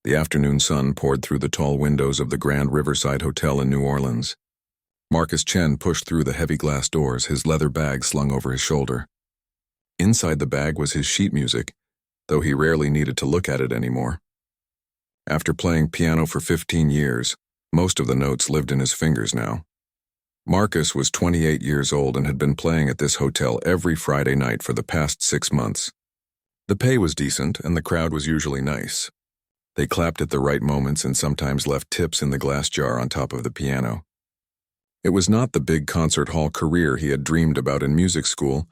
The afternoon sun poured through the tall windows of the Grand Riverside Hotel in New Orleans. Marcus Chen pushed through the heavy glass doors, his leather bag slung over his shoulder. Inside the bag was his sheet music, though he rarely needed to look at it anymore. After playing piano for 15 years, most of the notes lived in his fingers now. Marcus was 28 years old and had been playing at this hotel every Friday night for the past 6 months. The pay was decent and the crowd was usually nice. They clapped at the right moments and sometimes left tips in the glass jar on top of the piano. It was not the big concert hall career he had dreamed about in music school,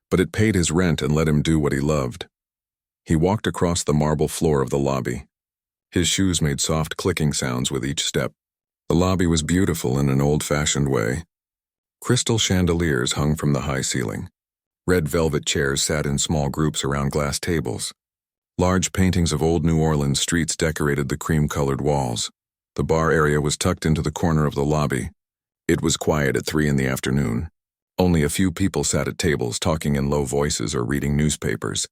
but it paid his rent and let him do what he loved. He walked across the marble floor of the lobby. His shoes made soft clicking sounds with each step. The lobby was beautiful in an old-fashioned way. Crystal chandeliers hung from the high ceiling. Red velvet chairs sat in small groups around glass tables. Large paintings of old New Orleans streets decorated the cream-colored walls. The bar area was tucked into the corner of the lobby. It was quiet at 3 in the afternoon. Only a few people sat at tables talking in low voices or reading newspapers.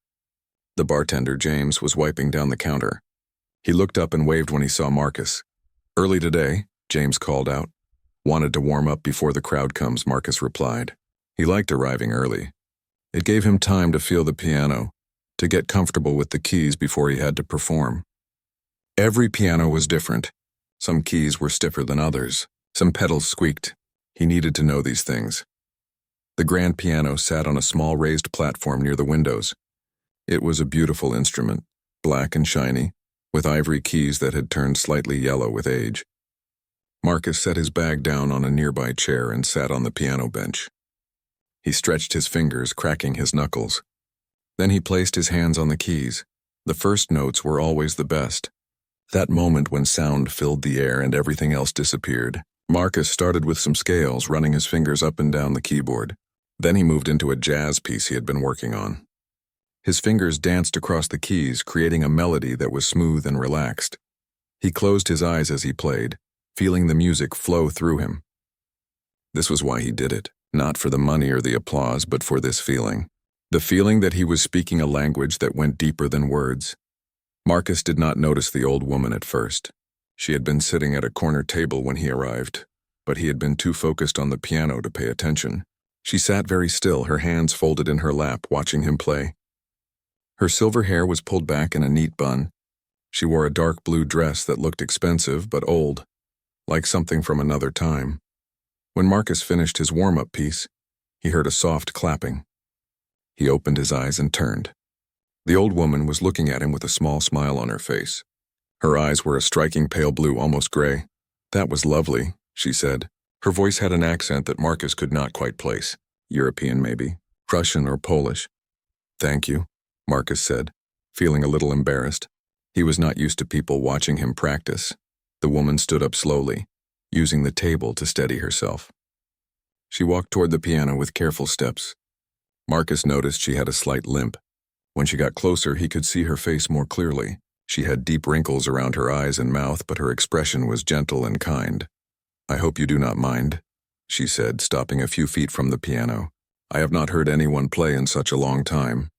The bartender, James, was wiping down the counter. He looked up and waved when he saw Marcus. "Early today," James called out. "Wanted to warm up before the crowd comes," Marcus replied. He liked arriving early. It gave him time to feel the piano, to get comfortable with the keys before he had to perform. Every piano was different. Some keys were stiffer than others. Some pedals squeaked. He needed to know these things. The grand piano sat on a small raised platform near the windows. It was a beautiful instrument, black and shiny, with ivory keys that had turned slightly yellow with age. Marcus set his bag down on a nearby chair and sat on the piano bench. He stretched his fingers, cracking his knuckles. Then he placed his hands on the keys. The first notes were always the best. That moment when sound filled the air and everything else disappeared. Marcus started with some scales, running his fingers up and down the keyboard. Then he moved into a jazz piece he had been working on. His fingers danced across the keys, creating a melody that was smooth and relaxed. He closed his eyes as he played, feeling the music flow through him. This was why he did it, not for the money or the applause, but for this feeling. The feeling that he was speaking a language that went deeper than words. Marcus did not notice the old woman at first. She had been sitting at a corner table when he arrived, but he had been too focused on the piano to pay attention. She sat very still, her hands folded in her lap, watching him play. Her silver hair was pulled back in a neat bun. She wore a dark blue dress that looked expensive but old, like something from another time. When Marcus finished his warm-up piece, he heard a soft clapping. He opened his eyes and turned. The old woman was looking at him with a small smile on her face. Her eyes were a striking pale blue, almost gray. "That was lovely," she said. Her voice had an accent that Marcus could not quite place. European, maybe. Prussian or Polish. "Thank you," Marcus said, feeling a little embarrassed. He was not used to people watching him practice. The woman stood up slowly, using the table to steady herself. She walked toward the piano with careful steps. Marcus noticed she had a slight limp. When she got closer, he could see her face more clearly. She had deep wrinkles around her eyes and mouth, but her expression was gentle and kind. "I hope you do not mind," she said, stopping a few feet from the piano. "I have not heard anyone play in such a long time.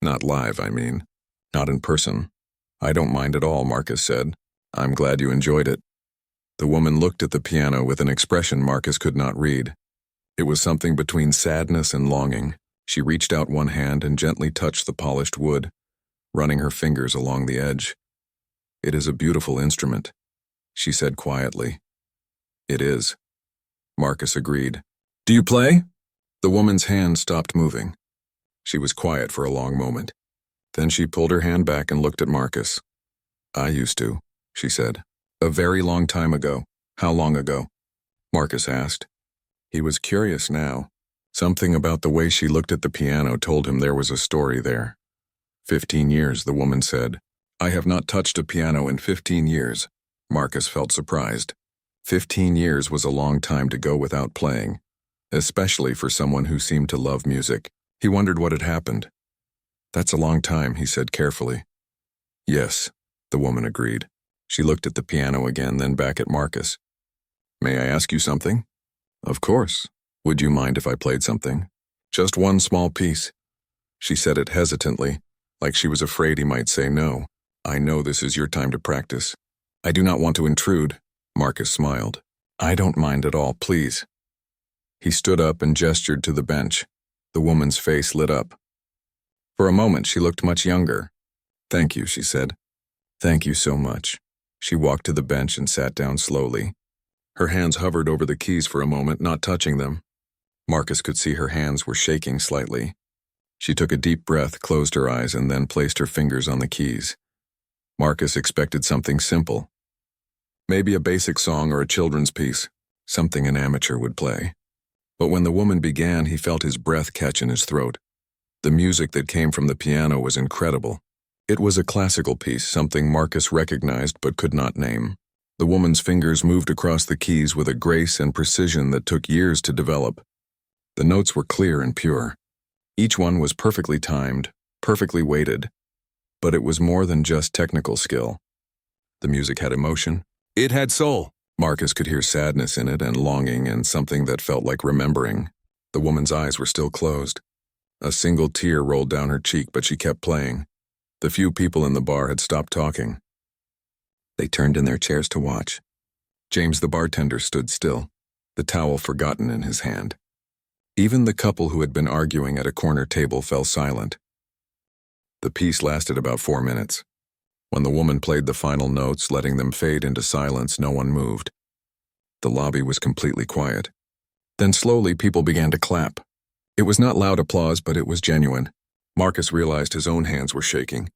Not live, I mean. Not in person." "I don't mind at all," Marcus said. "I'm glad you enjoyed it." The woman looked at the piano with an expression Marcus could not read. It was something between sadness and longing. She reached out one hand and gently touched the polished wood, running her fingers along the edge. "It is a beautiful instrument," she said quietly. "It is," Marcus agreed. "Do you play?" The woman's hand stopped moving. She was quiet for a long moment. Then she pulled her hand back and looked at Marcus. "I used to," she said. "A very long time ago." "How long ago?" Marcus asked. He was curious now. Something about the way she looked at the piano told him there was a story there. 15 years, the woman said. "I have not touched a piano in 15 years. Marcus felt surprised. 15 years was a long time to go without playing, especially for someone who seemed to love music. He wondered what had happened. "That's a long time," he said carefully. "Yes," the woman agreed. She looked at the piano again, then back at Marcus. "May I ask you something?" "Of course. Would you mind if I played something?" "Just one small piece." She said it hesitantly, like she was afraid he might say no. I know this is your time to practice. I do not want to intrude. Marcus smiled. I don't mind at all, please. He stood up and gestured to the bench. The woman's face lit up. For a moment, she looked much younger. Thank you, she said. Thank you so much. She walked to the bench and sat down slowly. Her hands hovered over the keys for a moment, not touching them. Marcus could see her hands were shaking slightly. She took a deep breath, closed her eyes, and then placed her fingers on the keys. Marcus expected something simple. Maybe a basic song or a children's piece, something an amateur would play. But when the woman began, he felt his breath catch in his throat. The music that came from the piano was incredible. It was a classical piece, something Marcus recognized but could not name. The woman's fingers moved across the keys with a grace and precision that took years to develop. The notes were clear and pure. Each one was perfectly timed, perfectly weighted. But it was more than just technical skill. The music had emotion. It had soul. Marcus could hear sadness in it and longing and something that felt like remembering. The woman's eyes were still closed. A single tear rolled down her cheek, but she kept playing. The few people in the bar had stopped talking. They turned in their chairs to watch. James, the bartender, stood still, the towel forgotten in his hand. Even the couple who had been arguing at a corner table fell silent. The piece lasted about 4 minutes. When the woman played the final notes, letting them fade into silence, no one moved. The lobby was completely quiet. Then slowly people began to clap. It was not loud applause, but it was genuine. Marcus realized his own hands were shaking.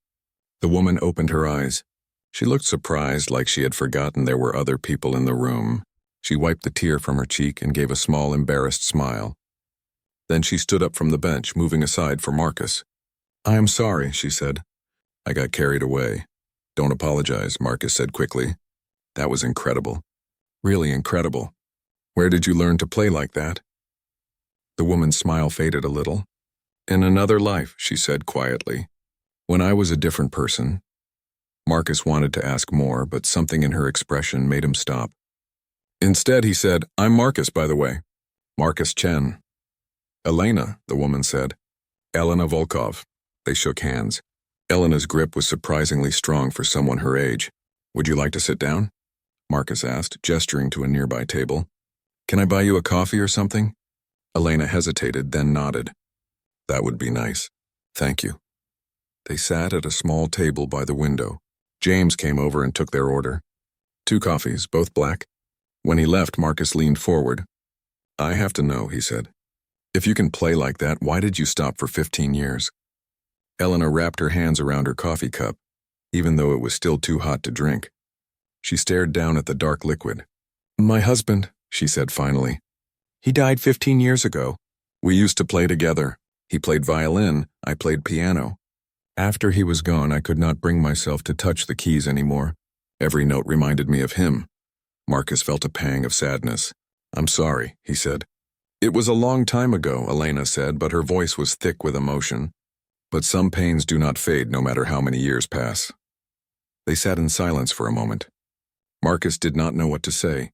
The woman opened her eyes. She looked surprised, like she had forgotten there were other people in the room. She wiped the tear from her cheek and gave a small, embarrassed smile. Then she stood up from the bench, moving aside for Marcus. I am sorry, she said. I got carried away. Don't apologize, Marcus said quickly. That was incredible. Really incredible. Where did you learn to play like that? The woman's smile faded a little. In another life, she said quietly. When I was a different person. Marcus wanted to ask more, but something in her expression made him stop. Instead, he said, I'm Marcus, by the way. Marcus Chen. Elena, the woman said. Elena Volkov. They shook hands. Elena's grip was surprisingly strong for someone her age. Would you like to sit down? Marcus asked, gesturing to a nearby table. Can I buy you a coffee or something? Elena hesitated, then nodded. That would be nice. Thank you. They sat at a small table by the window. James came over and took their order. 2 coffees, both black. When he left, Marcus leaned forward. I have to know, he said. If you can play like that, why did you stop for 15 years? Elena wrapped her hands around her coffee cup, even though it was still too hot to drink. She stared down at the dark liquid. My husband, she said finally. He died 15 years ago. We used to play together. He played violin, I played piano. After he was gone, I could not bring myself to touch the keys anymore. Every note reminded me of him. Marcus felt a pang of sadness. I'm sorry, he said. It was a long time ago, Elena said, but her voice was thick with emotion. But some pains do not fade no matter how many years pass. They sat in silence for a moment. Marcus did not know what to say.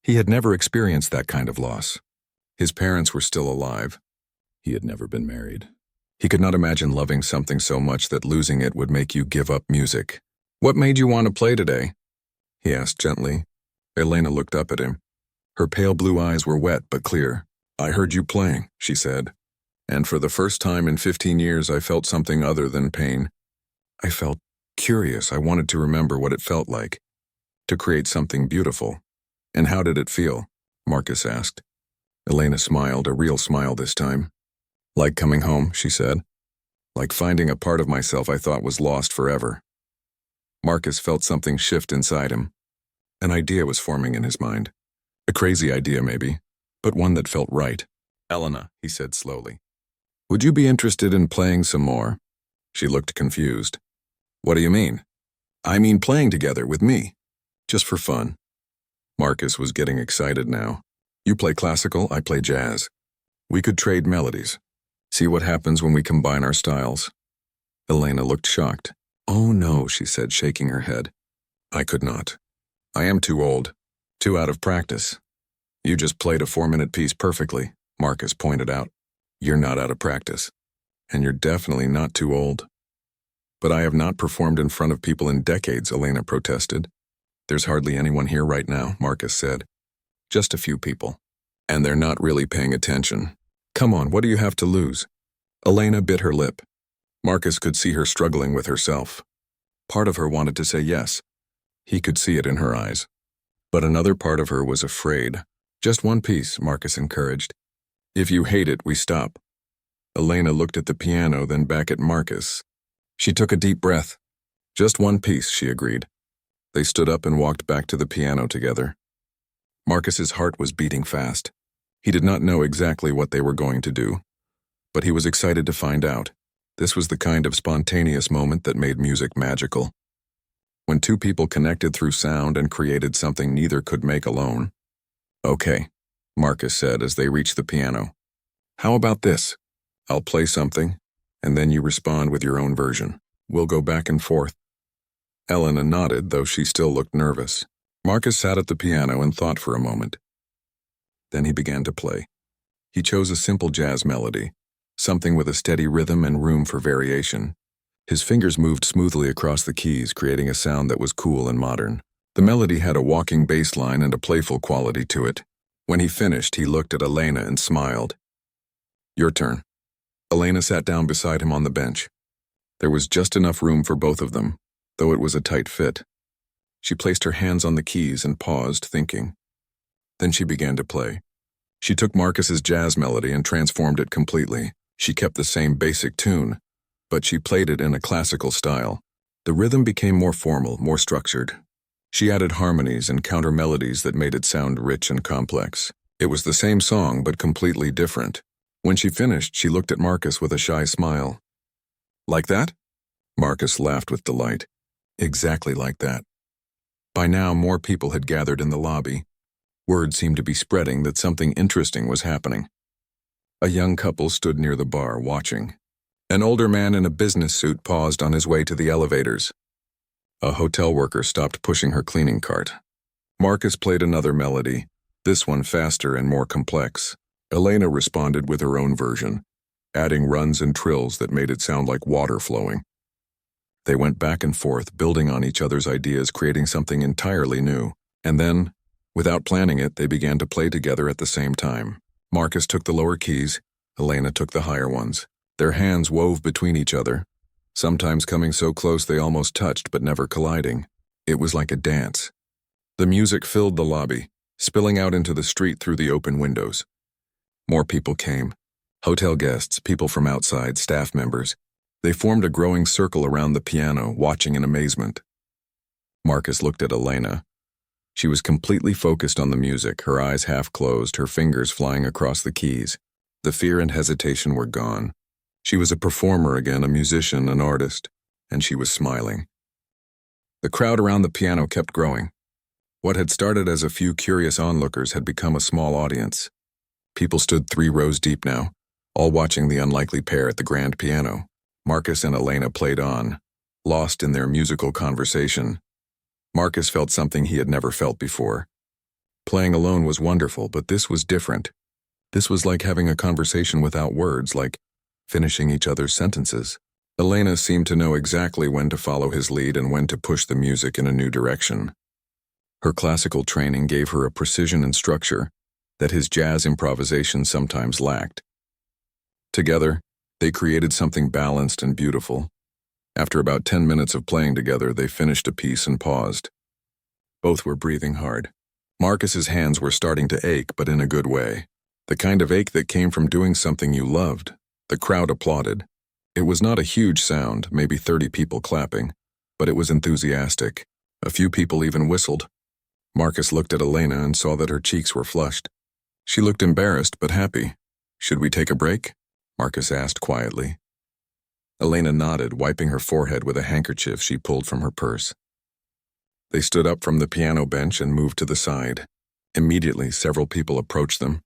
He had never experienced that kind of loss. His parents were still alive. He had never been married. He could not imagine loving something so much that losing it would make you give up music. What made you want to play today? He asked gently. Elena looked up at him. Her pale blue eyes were wet but clear. I heard you playing, she said. And for the first time in 15 years, I felt something other than pain. I felt curious. I wanted to remember what it felt like. To create something beautiful. And how did it feel? Marcus asked. Elena smiled, a real smile this time. Like coming home, she said. Like finding a part of myself I thought was lost forever. Marcus felt something shift inside him. An idea was forming in his mind. A crazy idea, maybe, but one that felt right. Elena, he said slowly. Would you be interested in playing some more? She looked confused. What do you mean? I mean playing together with me. Just for fun. Marcus was getting excited now. You play classical, I play jazz. We could trade melodies. See what happens when we combine our styles. Elena looked shocked. Oh no, she said, shaking her head. I could not. I am too old. Too out of practice. You just played a 4-minute piece perfectly, Marcus pointed out. You're not out of practice. And you're definitely not too old. But I have not performed in front of people in decades, Elena protested. There's hardly anyone here right now, Marcus said. Just a few people. And they're not really paying attention. Come on, what do you have to lose? Elena bit her lip. Marcus could see her struggling with herself. Part of her wanted to say yes. He could see it in her eyes. But another part of her was afraid. Just one piece, Marcus encouraged. If you hate it, we stop. Elena looked at the piano, then back at Marcus. She took a deep breath. Just one piece, she agreed. They stood up and walked back to the piano together. Marcus's heart was beating fast. He did not know exactly what they were going to do, but he was excited to find out. This was the kind of spontaneous moment that made music magical. When two people connected through sound and created something neither could make alone. Okay, Marcus said as they reached the piano. How about this? I'll play something, and then you respond with your own version. We'll go back and forth. Elena nodded, though she still looked nervous. Marcus sat at the piano and thought for a moment. Then he began to play. He chose a simple jazz melody, something with a steady rhythm and room for variation. His fingers moved smoothly across the keys, creating a sound that was cool and modern. The melody had a walking bass line and a playful quality to it. When he finished, he looked at Elena and smiled. Your turn. Elena sat down beside him on the bench. There was just enough room for both of them, though it was a tight fit. She placed her hands on the keys and paused, thinking. Then she began to play. She took Marcus's jazz melody and transformed it completely. She kept the same basic tune, but she played it in a classical style. The rhythm became more formal, more structured. She added harmonies and counter melodies that made it sound rich and complex. It was the same song, but completely different. When she finished, she looked at Marcus with a shy smile. Like that? Marcus laughed with delight. Exactly like that. By now, more people had gathered in the lobby. Word seemed to be spreading that something interesting was happening. A young couple stood near the bar, watching. An older man in a business suit paused on his way to the elevators. A hotel worker stopped pushing her cleaning cart. Marcus played another melody, this one faster and more complex. Elena responded with her own version, adding runs and trills that made it sound like water flowing. They went back and forth, building on each other's ideas, creating something entirely new. And then, without planning it, they began to play together at the same time. Marcus took the lower keys, Elena took the higher ones. Their hands wove between each other, sometimes coming so close they almost touched but never colliding. It was like a dance. The music filled the lobby, spilling out into the street through the open windows. More people came. Hotel guests, people from outside, staff members. They formed a growing circle around the piano, watching in amazement. Marcus looked at Elena. She was completely focused on the music, her eyes half closed, her fingers flying across the keys. The fear and hesitation were gone. She was a performer again, a musician, an artist, and she was smiling. The crowd around the piano kept growing. What had started as a few curious onlookers had become a small audience. People stood 3 rows deep now, all watching the unlikely pair at the grand piano. Marcus and Elena played on, lost in their musical conversation. Marcus felt something he had never felt before. Playing alone was wonderful, but this was different. This was like having a conversation without words, like finishing each other's sentences. Elena seemed to know exactly when to follow his lead and when to push the music in a new direction. Her classical training gave her a precision and structure that his jazz improvisation sometimes lacked. Together, they created something balanced and beautiful. After about 10 minutes of playing together, they finished a piece and paused. Both were breathing hard. Marcus's hands were starting to ache, but in a good way. The kind of ache that came from doing something you loved. The crowd applauded. It was not a huge sound, maybe 30 people clapping, but it was enthusiastic. A few people even whistled. Marcus looked at Elena and saw that her cheeks were flushed. She looked embarrassed but happy. Should we take a break? Marcus asked quietly. Elena nodded, wiping her forehead with a handkerchief she pulled from her purse. They stood up from the piano bench and moved to the side. Immediately, several people approached them.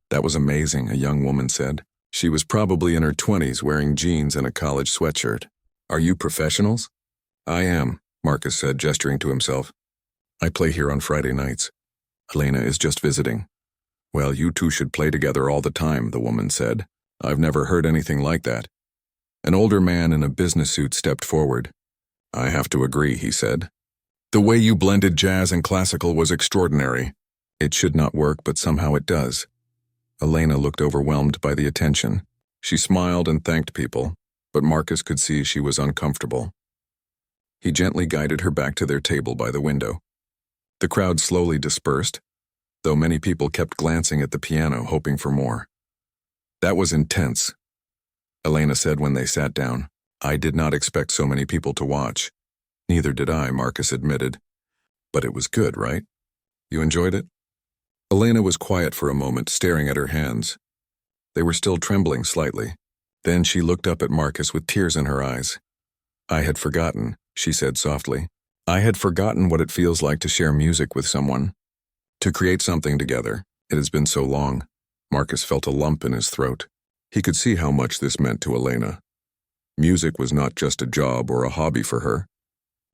That was amazing, a young woman said. She was probably in her 20s, wearing jeans and a college sweatshirt. Are you professionals? I am, Marcus said, gesturing to himself. I play here on Friday nights. Elena is just visiting. Well, you two should play together all the time, the woman said. I've never heard anything like that. An older man in a business suit stepped forward. "I have to agree," he said. "The way you blended jazz and classical was extraordinary. It should not work, but somehow it does." Elena looked overwhelmed by the attention. She smiled and thanked people, but Marcus could see she was uncomfortable. He gently guided her back to their table by the window. The crowd slowly dispersed, though many people kept glancing at the piano, hoping for more. "That was intense," Elena said when they sat down. "I did not expect so many people to watch." "Neither did I," Marcus admitted. "But it was good, right? You enjoyed it?" Elena was quiet for a moment, staring at her hands. They were still trembling slightly. Then she looked up at Marcus with tears in her eyes. "I had forgotten," she said softly. "I had forgotten what it feels like to share music with someone. To create something together. It has been so long." Marcus felt a lump in his throat. He could see how much this meant to Elena. Music was not just a job or a hobby for her.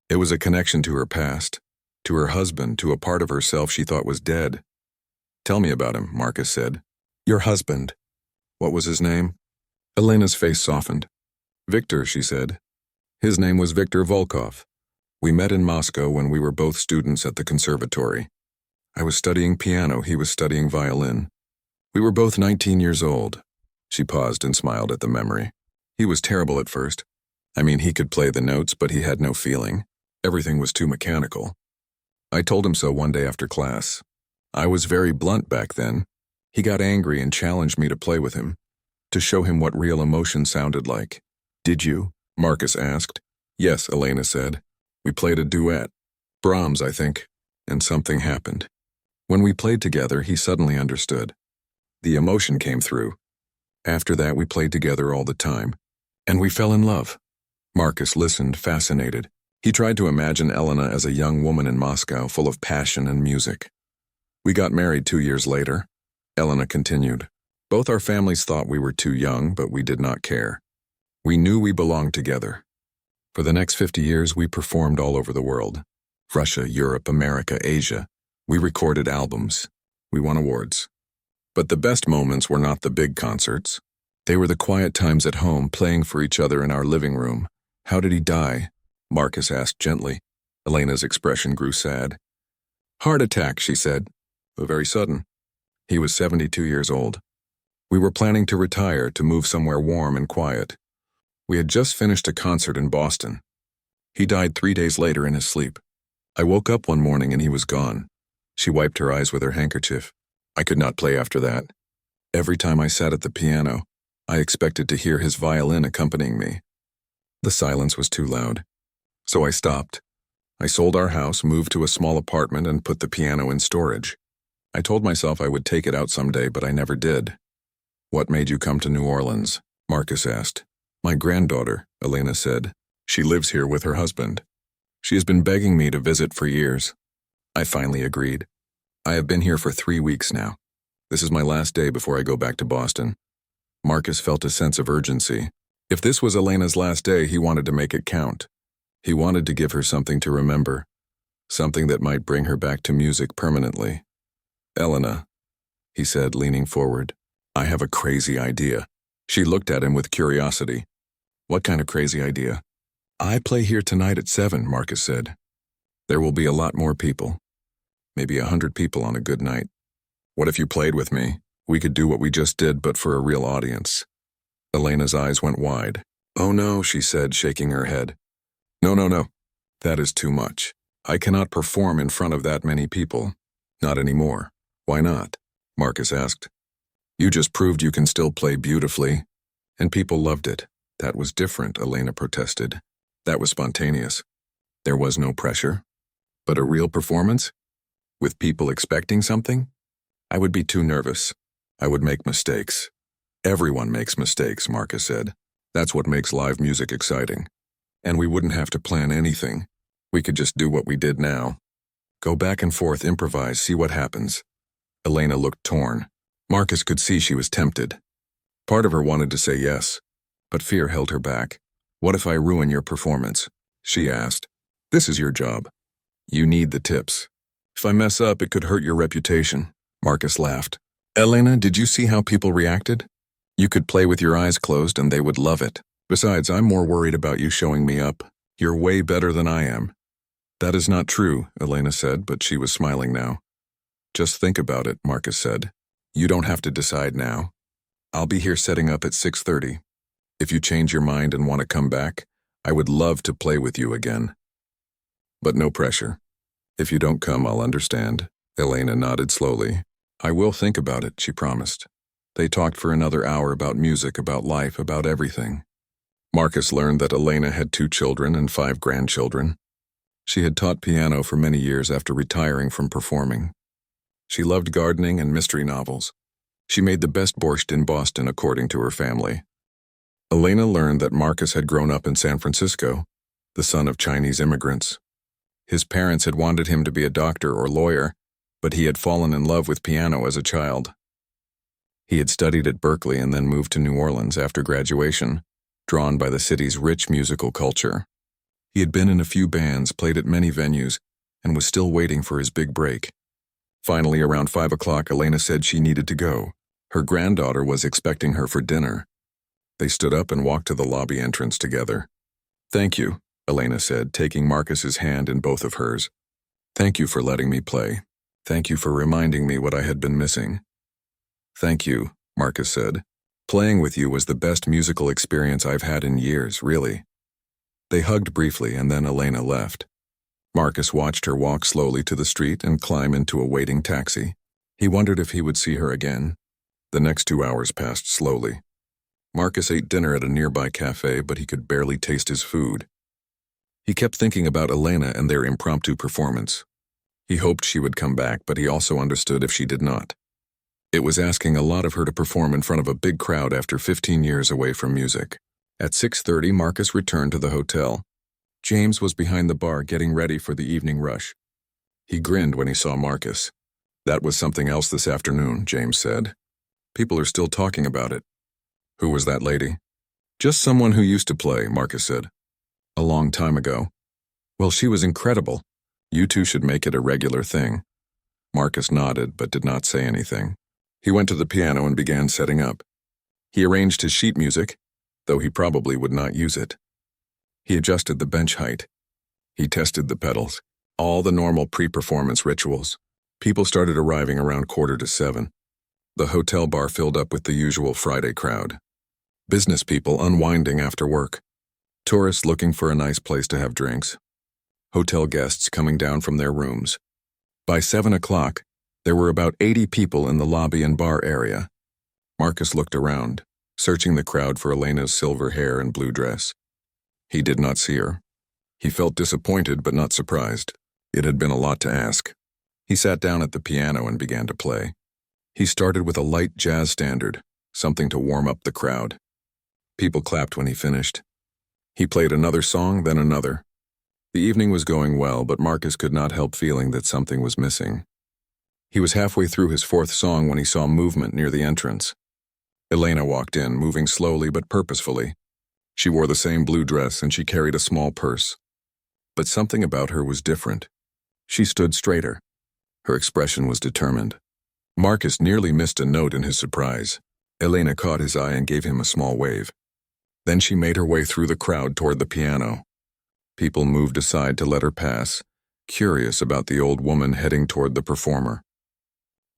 It was a connection to her past, to her husband, to a part of herself she thought was dead. "Tell me about him," Marcus said. "Your husband. What was his name?" Elena's face softened. "Victor," she said. "His name was Victor Volkov. We met in Moscow when we were both students at the conservatory. I was studying piano, he was studying violin. We were both 19 years old." She paused and smiled at the memory. "He was terrible at first. I mean, he could play the notes, but he had no feeling. Everything was too mechanical. I told him so one day after class. I was very blunt back then. He got angry and challenged me to play with him, to show him what real emotion sounded like." "Did you?" Marcus asked. "Yes," Elena said. "We played a duet. Brahms, I think. And something happened. When we played together, he suddenly understood. The emotion came through. After that, we played together all the time. And we fell in love." Marcus listened, fascinated. He tried to imagine Elena as a young woman in Moscow, full of passion and music. "We got married 2 years later," Elena continued. "Both our families thought we were too young, but we did not care. We knew we belonged together. For the next 50 years, we performed all over the world. Russia, Europe, America, Asia. We recorded albums. We won awards. But the best moments were not the big concerts. They were the quiet times at home, playing for each other in our living room." "How did he die?" Marcus asked gently. Elena's expression grew sad. "Heart attack," she said. "But very sudden. He was 72 years old. We were planning to retire, to move somewhere warm and quiet. We had just finished a concert in Boston. He died 3 days later in his sleep. I woke up one morning and he was gone." She wiped her eyes with her handkerchief. "I could not play after that. Every time I sat at the piano, I expected to hear his violin accompanying me. The silence was too loud. So I stopped. I sold our house, moved to a small apartment, and put the piano in storage. I told myself I would take it out someday, but I never did." "What made you come to New Orleans?" Marcus asked. "My granddaughter," Elena said. "She lives here with her husband. She has been begging me to visit for years. I finally agreed. I have been here for 3 weeks now. This is my last day before I go back to Boston." Marcus felt a sense of urgency. If this was Elena's last day, he wanted to make it count. He wanted to give her something to remember, something that might bring her back to music permanently. "Elena," he said, leaning forward, "I have a crazy idea." She looked at him with curiosity. "What kind of crazy idea?" "I play here tonight at 7, Marcus said. There will be a lot more people. Maybe 100 people on a good night. What if you played with me? We could do what we just did, but for a real audience." Elena's eyes went wide. "Oh no," she said, shaking her head. No. That is too much. I cannot perform in front of that many people. Not anymore." "Why not?" Marcus asked. "You just proved you can still play beautifully. And people loved it." "That was different," Elena protested. "That was spontaneous. There was no pressure. But a real performance? With people expecting something? I would be too nervous. I would make mistakes." "Everyone makes mistakes," Marcus said. "That's what makes live music exciting. And we wouldn't have to plan anything. We could just do what we did now. Go back and forth, improvise, see what happens." Elena looked torn. Marcus could see she was tempted. Part of her wanted to say yes, but fear held her back. "What if I ruin your performance?" she asked. "This is your job. You need the tips. If I mess up, it could hurt your reputation." Marcus laughed. "Elena, did you see how people reacted? You could play with your eyes closed and they would love it. Besides, I'm more worried about you showing me up. You're way better than I am. That is not true, Elena said, but she was smiling now. Just think about it, Marcus said. You don't have to decide now. I'll be here setting up at 6:30. If you change your mind and want to come back, I would love to play with you again. But no pressure. If you don't come, I'll understand. Elena nodded slowly. I will think about it, she promised. They talked for another hour about music, about life, about everything. Marcus learned that Elena had 2 children and 5 grandchildren. She had taught piano for many years after retiring from performing. She loved gardening and mystery novels. She made the best borscht in Boston, according to her family. Elena learned that Marcus had grown up in San Francisco, the son of Chinese immigrants. His parents had wanted him to be a doctor or lawyer, but he had fallen in love with piano as a child. He had studied at Berkeley and then moved to New Orleans after graduation, drawn by the city's rich musical culture. He had been in a few bands, played at many venues, and was still waiting for his big break. Finally, around 5 o'clock, Elena said she needed to go. Her granddaughter was expecting her for dinner. They stood up and walked to the lobby entrance together. Thank you, Elena said, taking Marcus's hand in both of hers. Thank you for letting me play. Thank you for reminding me what I had been missing. Thank you, Marcus said. Playing with you was the best musical experience I've had in years, really. They hugged briefly and then Elena left. Marcus watched her walk slowly to the street and climb into a waiting taxi. He wondered if he would see her again. The next 2 hours passed slowly. Marcus ate dinner at a nearby cafe, but he could barely taste his food. He kept thinking about Elena and their impromptu performance. He hoped she would come back, but he also understood if she did not. It was asking a lot of her to perform in front of a big crowd after 15 years away from music. At 6:30, Marcus returned to the hotel. James was behind the bar getting ready for the evening rush. He grinned when he saw Marcus. That was something else this afternoon, James said. People are still talking about it. Who was that lady? Just someone who used to play, Marcus said. A long time ago. Well, she was incredible. You two should make it a regular thing. Marcus nodded but did not say anything. He went to the piano and began setting up. He arranged his sheet music, though he probably would not use it. He adjusted the bench height. He tested the pedals. All the normal pre-performance rituals. People started arriving around 6:45. The hotel bar filled up with the usual Friday crowd. Business people unwinding after work. Tourists looking for a nice place to have drinks. Hotel guests coming down from their rooms. By 7 o'clock, there were about 80 people in the lobby and bar area. Marcus looked around, searching the crowd for Elena's silver hair and blue dress. He did not see her. He felt disappointed but not surprised. It had been a lot to ask. He sat down at the piano and began to play. He started with a light jazz standard, something to warm up the crowd. People clapped when he finished. He played another song, then another. The evening was going well, but Marcus could not help feeling that something was missing. He was halfway through his 4th song when he saw movement near the entrance. Elena walked in, moving slowly but purposefully. She wore the same blue dress and she carried a small purse. But something about her was different. She stood straighter. Her expression was determined. Marcus nearly missed a note in his surprise. Elena caught his eye and gave him a small wave. Then she made her way through the crowd toward the piano. People moved aside to let her pass, curious about the old woman heading toward the performer.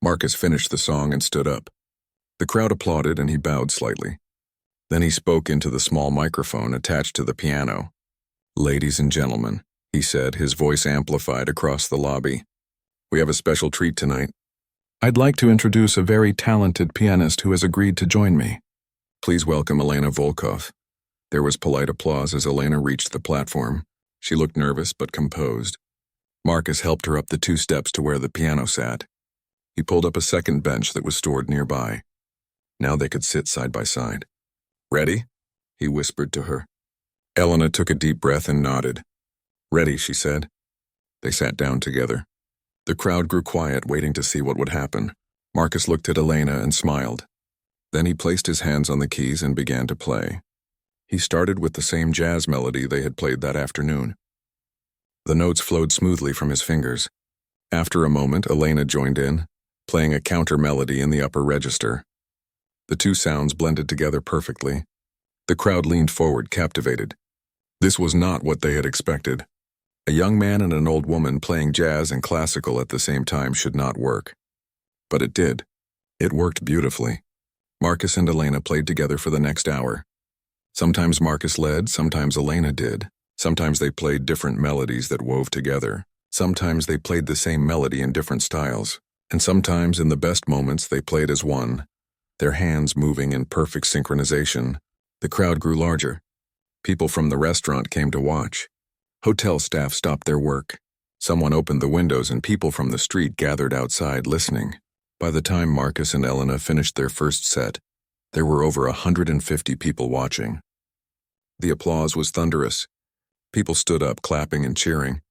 Marcus finished the song and stood up. The crowd applauded and he bowed slightly. Then he spoke into the small microphone attached to the piano. "Ladies and gentlemen," he said, his voice amplified across the lobby. "We have a special treat tonight. I'd like to introduce a very talented pianist who has agreed to join me. Please welcome Elena Volkov." There was polite applause as Elena reached the platform. She looked nervous but composed. Marcus helped her up the 2 steps to where the piano sat. He pulled up a second bench that was stored nearby. Now they could sit side by side. "Ready?" he whispered to her. Elena took a deep breath and nodded. "Ready," she said. They sat down together. The crowd grew quiet, waiting to see what would happen. Marcus looked at Elena and smiled. Then he placed his hands on the keys and began to play. He started with the same jazz melody they had played that afternoon. The notes flowed smoothly from his fingers. After a moment, Elena joined in, playing a counter melody in the upper register. The 2 sounds blended together perfectly. The crowd leaned forward, captivated. This was not what they had expected. A young man and an old woman playing jazz and classical at the same time should not work. But it did. It worked beautifully. Marcus and Elena played together for the next hour. Sometimes Marcus led, sometimes Elena did. Sometimes they played different melodies that wove together. Sometimes they played the same melody in different styles. And sometimes, in the best moments, they played as one, their hands moving in perfect synchronization. The crowd grew larger. People from the restaurant came to watch. Hotel staff stopped their work. Someone opened the windows and people from the street gathered outside listening. By the time Marcus and Elena finished their first set, there were over 150 people watching. The applause was thunderous. People stood up, clapping and cheering.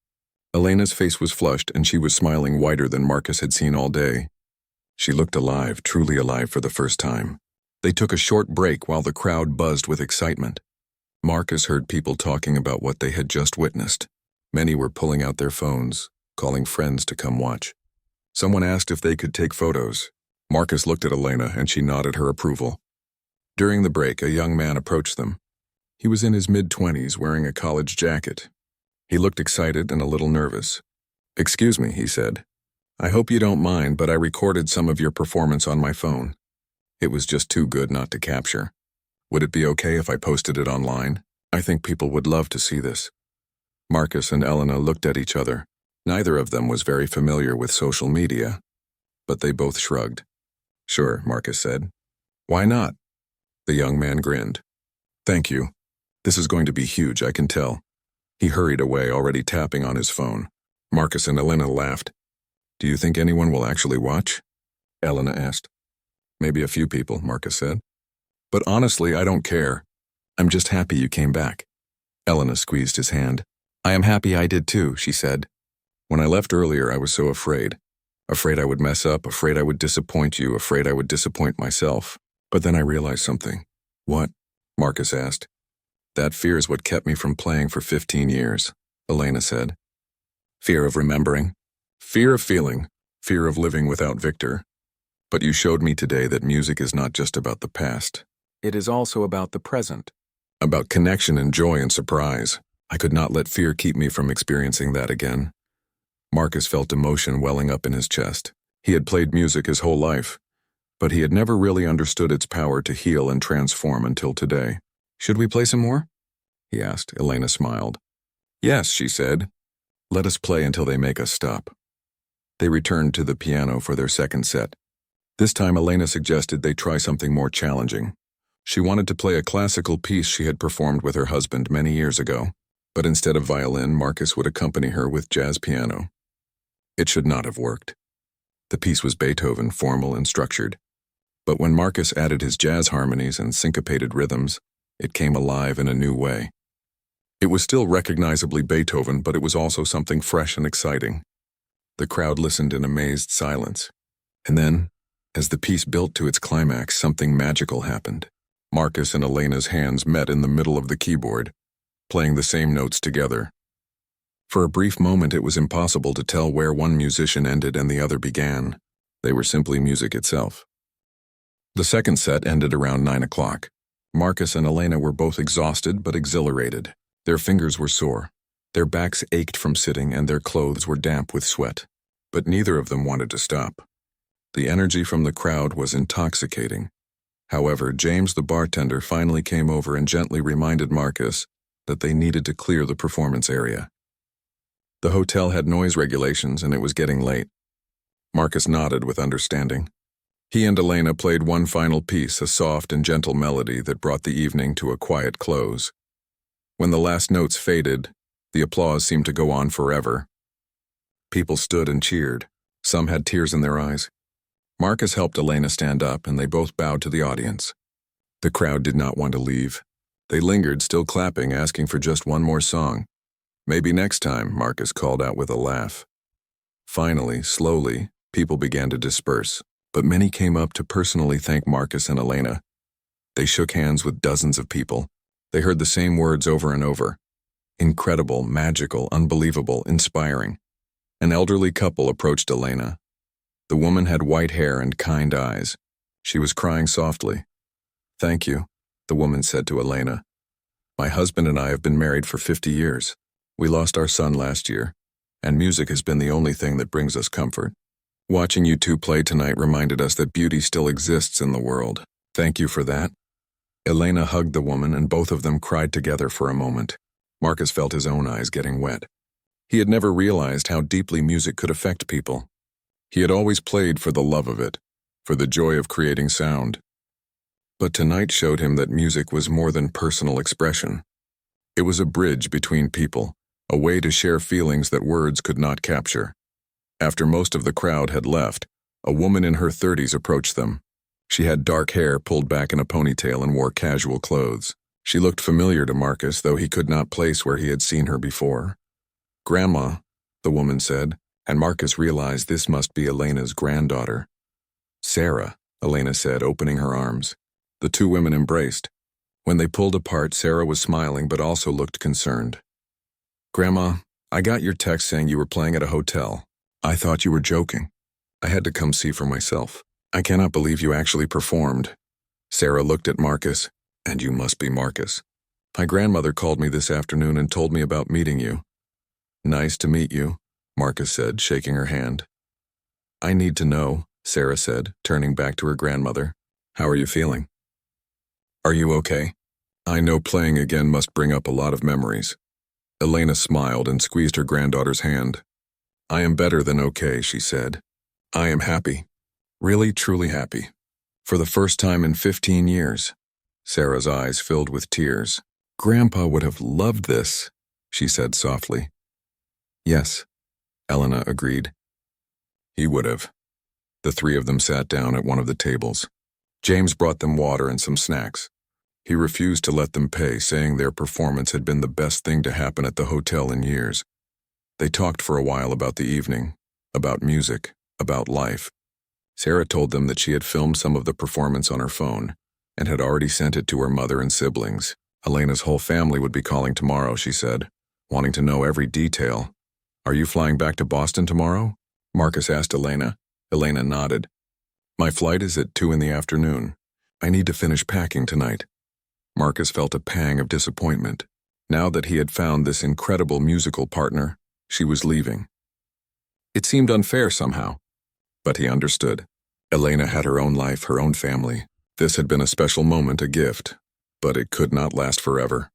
Elena's face was flushed and she was smiling wider than Marcus had seen all day. She looked alive, truly alive for the first time. They took a short break while the crowd buzzed with excitement. Marcus heard people talking about what they had just witnessed. Many were pulling out their phones, calling friends to come watch. Someone asked if they could take photos. Marcus looked at Elena and she nodded her approval. During the break, a young man approached them. He was in his mid-20s, wearing a college jacket. He looked excited and a little nervous. "Excuse me," he said. "I hope you don't mind, but I recorded some of your performance on my phone. It was just too good not to capture. Would it be okay if I posted it online? I think people would love to see this." Marcus and Elena looked at each other. Neither of them was very familiar with social media, but they both shrugged. "Sure," Marcus said. "Why not?" The young man grinned. "Thank you. This is going to be huge, I can tell." He hurried away, already tapping on his phone. Marcus and Elena laughed. "Do you think anyone will actually watch?" Elena asked. "Maybe a few people," Marcus said. "But honestly, I don't care. I'm just happy you came back." Elena squeezed his hand. "I am happy I did too," she said. "When I left earlier, I was so afraid. Afraid I would mess up, afraid I would disappoint you, afraid I would disappoint myself. But then I realized something." "What?" Marcus asked. "That fear is what kept me from playing for 15 years, Elena said. "Fear of remembering. Fear of feeling. Fear of living without Victor. But you showed me today that music is not just about the past. It is also about the present. About connection and joy and surprise. I could not let fear keep me from experiencing that again." Marcus felt emotion welling up in his chest. He had played music his whole life, but he had never really understood its power to heal and transform until today. "Should we play some more?" he asked. Elena smiled. "Yes," she said. "Let us play until they make us stop." They returned to the piano for their second set. This time Elena suggested they try something more challenging. She wanted to play a classical piece she had performed with her husband many years ago, but instead of violin, Marcus would accompany her with jazz piano. It should not have worked. The piece was Beethoven, formal and structured. But when Marcus added his jazz harmonies and syncopated rhythms, it came alive in a new way. It was still recognizably Beethoven, but it was also something fresh and exciting. The crowd listened in amazed silence. And then, as the piece built to its climax, something magical happened. Marcus and Elena's hands met in the middle of the keyboard, playing the same notes together. For a brief moment, it was impossible to tell where one musician ended and the other began. They were simply music itself. The second set ended around 9 o'clock. Marcus and Elena were both exhausted but exhilarated. Their fingers were sore. Their backs ached from sitting and their clothes were damp with sweat. But neither of them wanted to stop. The energy from the crowd was intoxicating. However, James the bartender finally came over and gently reminded Marcus that they needed to clear the performance area. The hotel had noise regulations and it was getting late. Marcus nodded with understanding. He and Elena played one final piece, a soft and gentle melody that brought the evening to a quiet close. When the last notes faded, the applause seemed to go on forever. People stood and cheered. Some had tears in their eyes. Marcus helped Elena stand up and they both bowed to the audience. The crowd did not want to leave. They lingered, still clapping, asking for just one more song. "Maybe next time," Marcus called out with a laugh. Finally, slowly, people began to disperse, but many came up to personally thank Marcus and Elena. They shook hands with dozens of people. They heard the same words over and over. Incredible, magical, unbelievable, inspiring. An elderly couple approached Elena. The woman had white hair and kind eyes. She was crying softly. "Thank you. the woman said to Elena. My husband and I have been married for 50 years. We lost our son last year, and music has been the only thing that brings us comfort. Watching you two play tonight reminded us that beauty still exists in the world. Thank you for that. Elena hugged the woman, and both of them cried together for a moment. Marcus felt his own eyes getting wet. He had never realized how deeply music could affect people. He had always played for the love of it, for the joy of creating sound. But tonight showed him that music was more than personal expression. It was a bridge between people, a way to share feelings that words could not capture. After most of the crowd had left, a woman in her 30s approached them. She had dark hair pulled back in a ponytail and wore casual clothes. She looked familiar to Marcus, though he could not place where he had seen her before. Grandma, the woman said, and Marcus realized this must be Elena's granddaughter. Sarah, Elena said, opening her arms. The two women embraced. When they pulled apart, Sarah was smiling but also looked concerned. Grandma, I got your text saying you were playing at a hotel. I thought you were joking. I had to come see for myself. I cannot believe you actually performed. Sarah looked at Marcus. And you must be Marcus. My grandmother called me this afternoon and told me about meeting you. Nice to meet you, Marcus said, shaking her hand. I need to know, Sarah said, turning back to her grandmother. How are you feeling? Are you okay? I know playing again must bring up a lot of memories. Elena smiled and squeezed her granddaughter's hand. I am better than okay, she said. I am happy. Really, truly happy. For the first time in 15 years. Sarah's eyes filled with tears. Grandpa would have loved this, she said softly. Yes, Elena agreed. He would have. The three of them sat down at one of the tables. James brought them water and some snacks. He refused to let them pay, saying their performance had been the best thing to happen at the hotel in years. They talked for a while about the evening, about music, about life. Sarah told them that she had filmed some of the performance on her phone and had already sent it to her mother and siblings. Elena's whole family would be calling tomorrow, she said, wanting to know every detail. Are you flying back to Boston tomorrow? Marcus asked Elena. Elena nodded. My flight is at 2 in the afternoon. I need to finish packing tonight. Marcus felt a pang of disappointment. Now that he had found this incredible musical partner, she was leaving. It seemed unfair somehow, but he understood. Elena had her own life, her own family. This had been a special moment, a gift, but it could not last forever.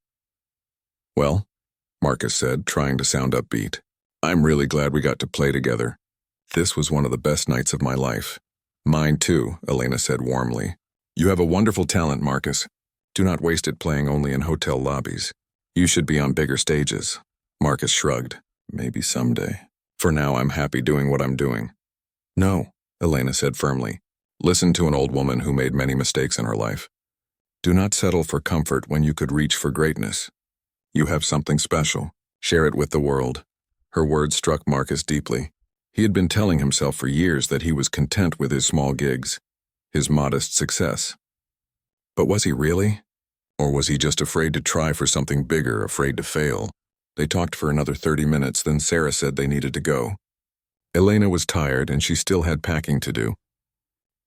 Well, Marcus said, trying to sound upbeat, I'm really glad we got to play together. This was one of the best nights of my life. Mine too, Elena said warmly. You have a wonderful talent, Marcus. Do not waste it playing only in hotel lobbies. You should be on bigger stages. Marcus shrugged. Maybe someday. For now, I'm happy doing what I'm doing. No, Elena said firmly. Listen to an old woman who made many mistakes in her life. Do not settle for comfort when you could reach for greatness. You have something special. Share it with the world. Her words struck Marcus deeply. He had been telling himself for years that he was content with his small gigs, his modest success. But was he really? Or was he just afraid to try for something bigger, afraid to fail? They talked for another 30 minutes, then Sarah said they needed to go. Elena was tired and she still had packing to do.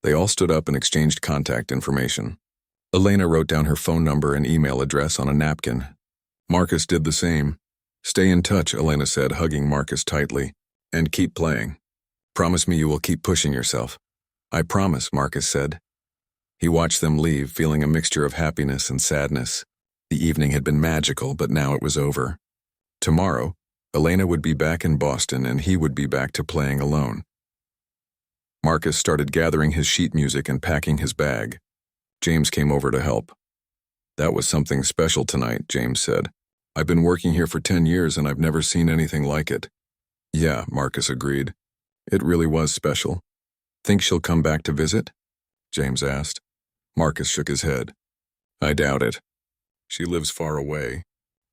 They all stood up and exchanged contact information. Elena wrote down her phone number and email address on a napkin. Marcus did the same. Stay in touch, Elena said, hugging Marcus tightly. And keep playing. Promise me you will keep pushing yourself. I promise, Marcus said. He watched them leave, feeling a mixture of happiness and sadness. The evening had been magical, but now it was over. Tomorrow, Elena would be back in Boston and he would be back to playing alone. Marcus started gathering his sheet music and packing his bag. James came over to help. That was something special tonight, James said. I've been working here for 10 years and I've never seen anything like it. Yeah, Marcus agreed. It really was special. Think she'll come back to visit? James asked. Marcus shook his head. I doubt it. She lives far away,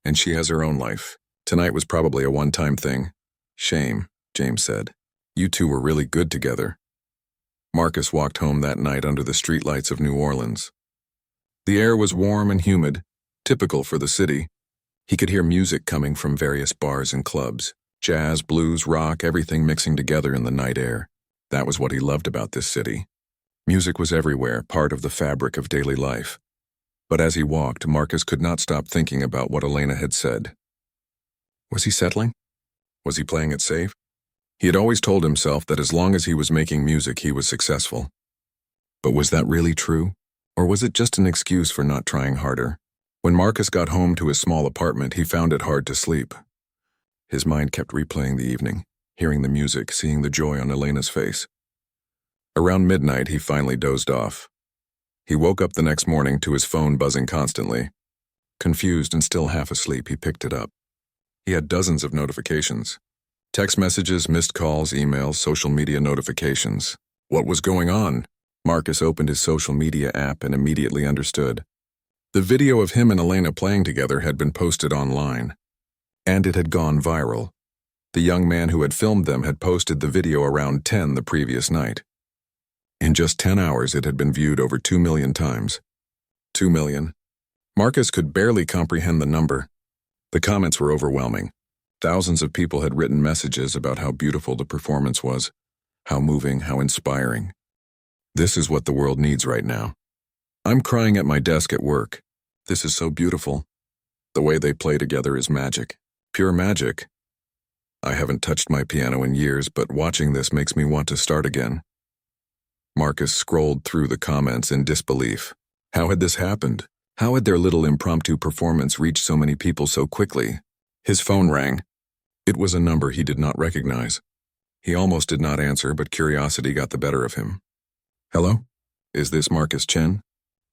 and she has her own life. Tonight was probably a one-time thing. Shame, James said. You two were really good together. Marcus walked home that night under the streetlights of New Orleans. The air was warm and humid, typical for the city. He could hear music coming from various bars and clubs. Jazz, blues, rock, everything mixing together in the night air. That was what he loved about this city. Music was everywhere, part of the fabric of daily life. But as he walked, Marcus could not stop thinking about what Elena had said. Was he settling? Was he playing it safe? He had always told himself that as long as he was making music, he was successful. But was that really true? Or was it just an excuse for not trying harder? When Marcus got home to his small apartment, he found it hard to sleep. His mind kept replaying the evening, hearing the music, seeing the joy on Elena's face. Around midnight, he finally dozed off. He woke up the next morning to his phone buzzing constantly. Confused and still half asleep, he picked it up. He had dozens of notifications. Text messages, missed calls, emails, social media notifications. What was going on? Marcus opened his social media app and immediately understood. The video of him and Elena playing together had been posted online. And it had gone viral. The young man who had filmed them had posted the video around 10 the previous night. In just 10 hours, it had been viewed over 2 million times. 2 million. Marcus could barely comprehend the number. The comments were overwhelming. Thousands of people had written messages about how beautiful the performance was, how moving, how inspiring. This is what the world needs right now. I'm crying at my desk at work. This is so beautiful. The way they play together is magic. Pure magic. I haven't touched my piano in years, but watching this makes me want to start again. Marcus scrolled through the comments in disbelief. How had this happened? How had their little impromptu performance reached so many people so quickly? His phone rang. It was a number he did not recognize. He almost did not answer, but curiosity got the better of him. Hello? Is this Marcus Chen?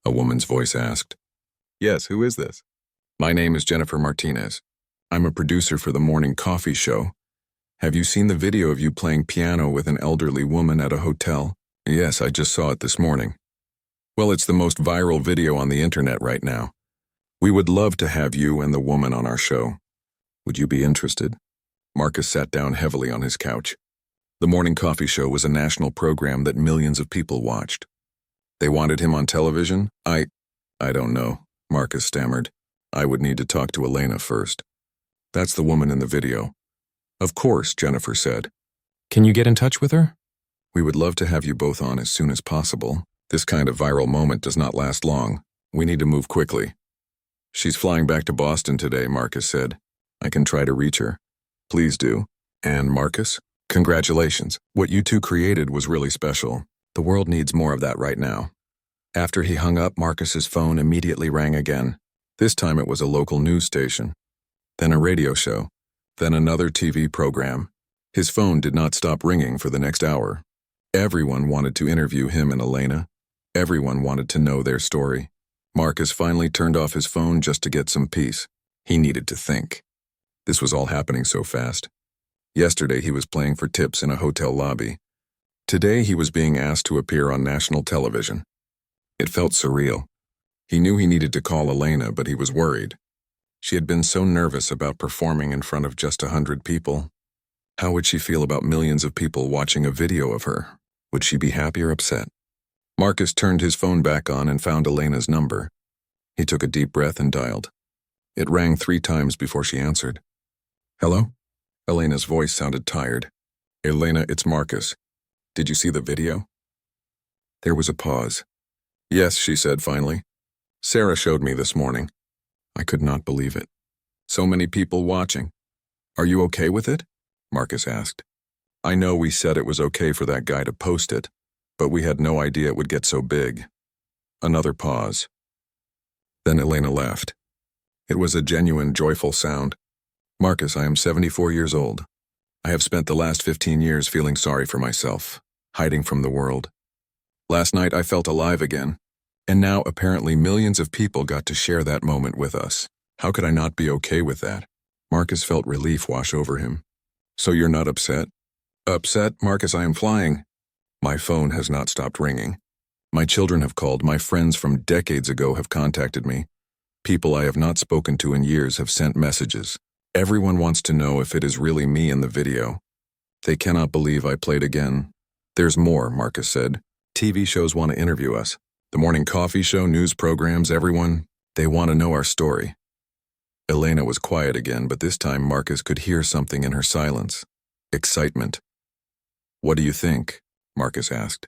A woman's voice asked. Yes, who is this? My name is Jennifer Martinez. I'm a producer for the morning coffee show. Have you seen the video of you playing piano with an elderly woman at a hotel? Yes, I just saw it this morning. Well, it's the most viral video on the internet right now. We would love to have you and the woman on our show. Would you be interested? Marcus sat down heavily on his couch. The morning coffee show was a national program that millions of people watched. They wanted him on television? I don't know, Marcus stammered. I would need to talk to Elena first. That's the woman in the video. Of course, Jennifer said. Can you get in touch with her? We would love to have you both on as soon as possible. This kind of viral moment does not last long. We need to move quickly. She's flying back to Boston today, Marcus said. I can try to reach her. Please do. And Marcus, congratulations. What you two created was really special. The world needs more of that right now. After he hung up, Marcus's phone immediately rang again. This time it was a local news station. Then a radio show. Then another TV program. His phone did not stop ringing for the next hour. Everyone wanted to interview him and Elena. Everyone wanted to know their story. Marcus finally turned off his phone just to get some peace. He needed to think. This was all happening so fast. Yesterday he was playing for tips in a hotel lobby. Today he was being asked to appear on national television. It felt surreal. He knew he needed to call Elena, but he was worried. She had been so nervous about performing in front of just 100 people. How would she feel about millions of people watching a video of her? Would she be happy or upset? Marcus turned his phone back on and found Elena's number. He took a deep breath and dialed. It rang 3 times before she answered. Hello? Elena's voice sounded tired. Elena, it's Marcus. Did you see the video? There was a pause. Yes, she said finally. Sarah showed me this morning. I could not believe it. So many people watching. Are you okay with it? Marcus asked. I know we said it was okay for that guy to post it, but we had no idea it would get so big. Another pause. Then Elena laughed. It was a genuine, joyful sound. Marcus, I am 74 years old. I have spent the last 15 years feeling sorry for myself, hiding from the world. Last night I felt alive again, and now apparently millions of people got to share that moment with us. How could I not be okay with that? Marcus felt relief wash over him. So you're not upset? Upset, Marcus, I am flying. My phone has not stopped ringing. My children have called, my friends from decades ago have contacted me. People I have not spoken to in years have sent messages. Everyone wants to know if it is really me in the video. They cannot believe I played again. There's more, Marcus said. TV shows want to interview us. The morning coffee show, news programs, everyone, they want to know our story. Elena was quiet again, but this time Marcus could hear something in her silence. Excitement. What do you think? Marcus asked.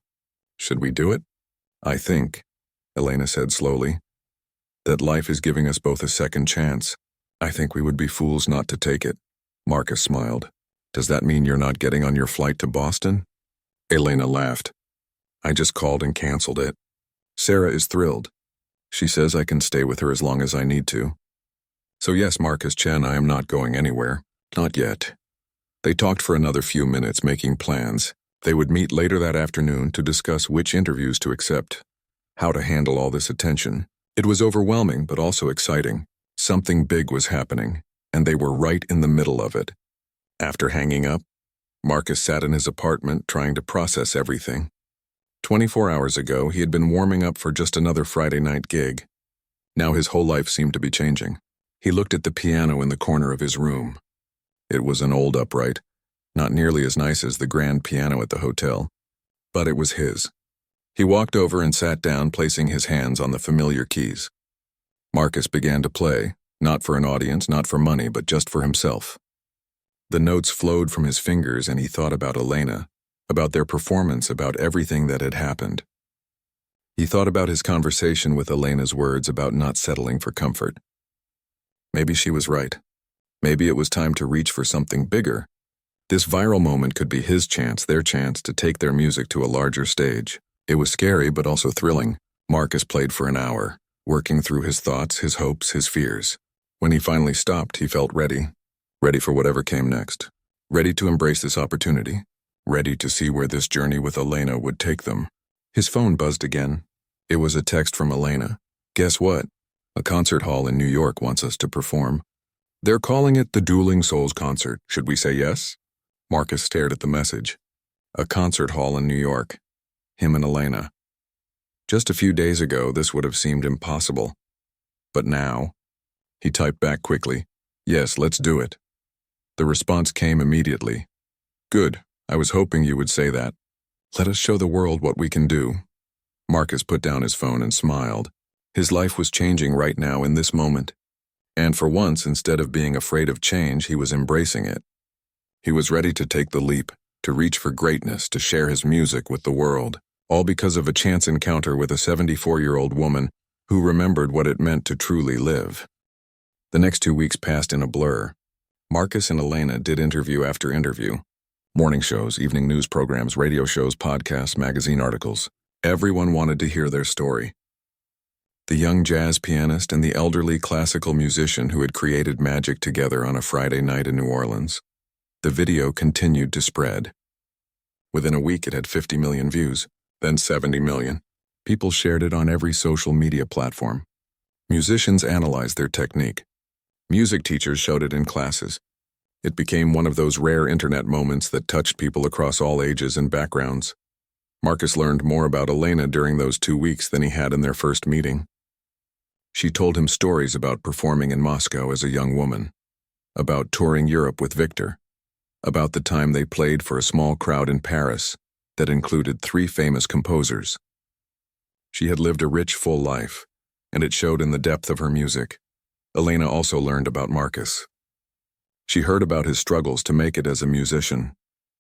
Should we do it? I think, Elena said slowly. That life is giving us both a second chance. I think we would be fools not to take it. Marcus smiled. Does that mean you're not getting on your flight to Boston? Elena laughed. I just called and canceled it. Sarah is thrilled. She says I can stay with her as long as I need to. So yes, Marcus Chen, I am not going anywhere. Not yet. They talked for another few minutes, making plans. They would meet later that afternoon to discuss which interviews to accept, how to handle all this attention. It was overwhelming, but also exciting. Something big was happening, and they were right in the middle of it. After hanging up, Marcus sat in his apartment trying to process everything. 24 hours ago, he had been warming up for just another Friday night gig. Now his whole life seemed to be changing. He looked at the piano in the corner of his room. It was an old upright, not nearly as nice as the grand piano at the hotel, but it was his. He walked over and sat down, placing his hands on the familiar keys. Marcus began to play, not for an audience, not for money, but just for himself. The notes flowed from his fingers, and he thought about Elena, about their performance, about everything that had happened. He thought about his conversation with Elena's words about not settling for comfort. Maybe she was right. Maybe it was time to reach for something bigger. This viral moment could be his chance, their chance, to take their music to a larger stage. It was scary, but also thrilling. Marcus played for an hour, working through his thoughts, his hopes, his fears. When he finally stopped, he felt ready. Ready for whatever came next. Ready to embrace this opportunity. Ready to see where this journey with Elena would take them. His phone buzzed again. It was a text from Elena. Guess what? A concert hall in New York wants us to perform. They're calling it the Dueling Souls Concert. Should we say yes? Marcus stared at the message. A concert hall in New York. Him and Elena. Just a few days ago, this would have seemed impossible. But now, he typed back quickly, yes, let's do it. The response came immediately. Good, I was hoping you would say that. Let us show the world what we can do. Marcus put down his phone and smiled. His life was changing right now in this moment. And for once, instead of being afraid of change, he was embracing it. He was ready to take the leap, to reach for greatness, to share his music with the world, all because of a chance encounter with a 74-year-old woman who remembered what it meant to truly live. The next 2 weeks passed in a blur. Marcus and Elena did interview after interview. Morning shows, evening news programs, radio shows, podcasts, magazine articles. Everyone wanted to hear their story. The young jazz pianist and the elderly classical musician who had created magic together on a Friday night in New Orleans. The video continued to spread. Within a week, it had 50 million views, then 70 million. People shared it on every social media platform. Musicians analyzed their technique. Music teachers showed it in classes. It became one of those rare internet moments that touched people across all ages and backgrounds. Marcus learned more about Elena during those 2 weeks than he had in their first meeting. She told him stories about performing in Moscow as a young woman, about touring Europe with Victor, about the time they played for a small crowd in Paris that included 3 famous composers. She had lived a rich, full life, and it showed in the depth of her music. Elena also learned about Marcus. She heard about his struggles to make it as a musician,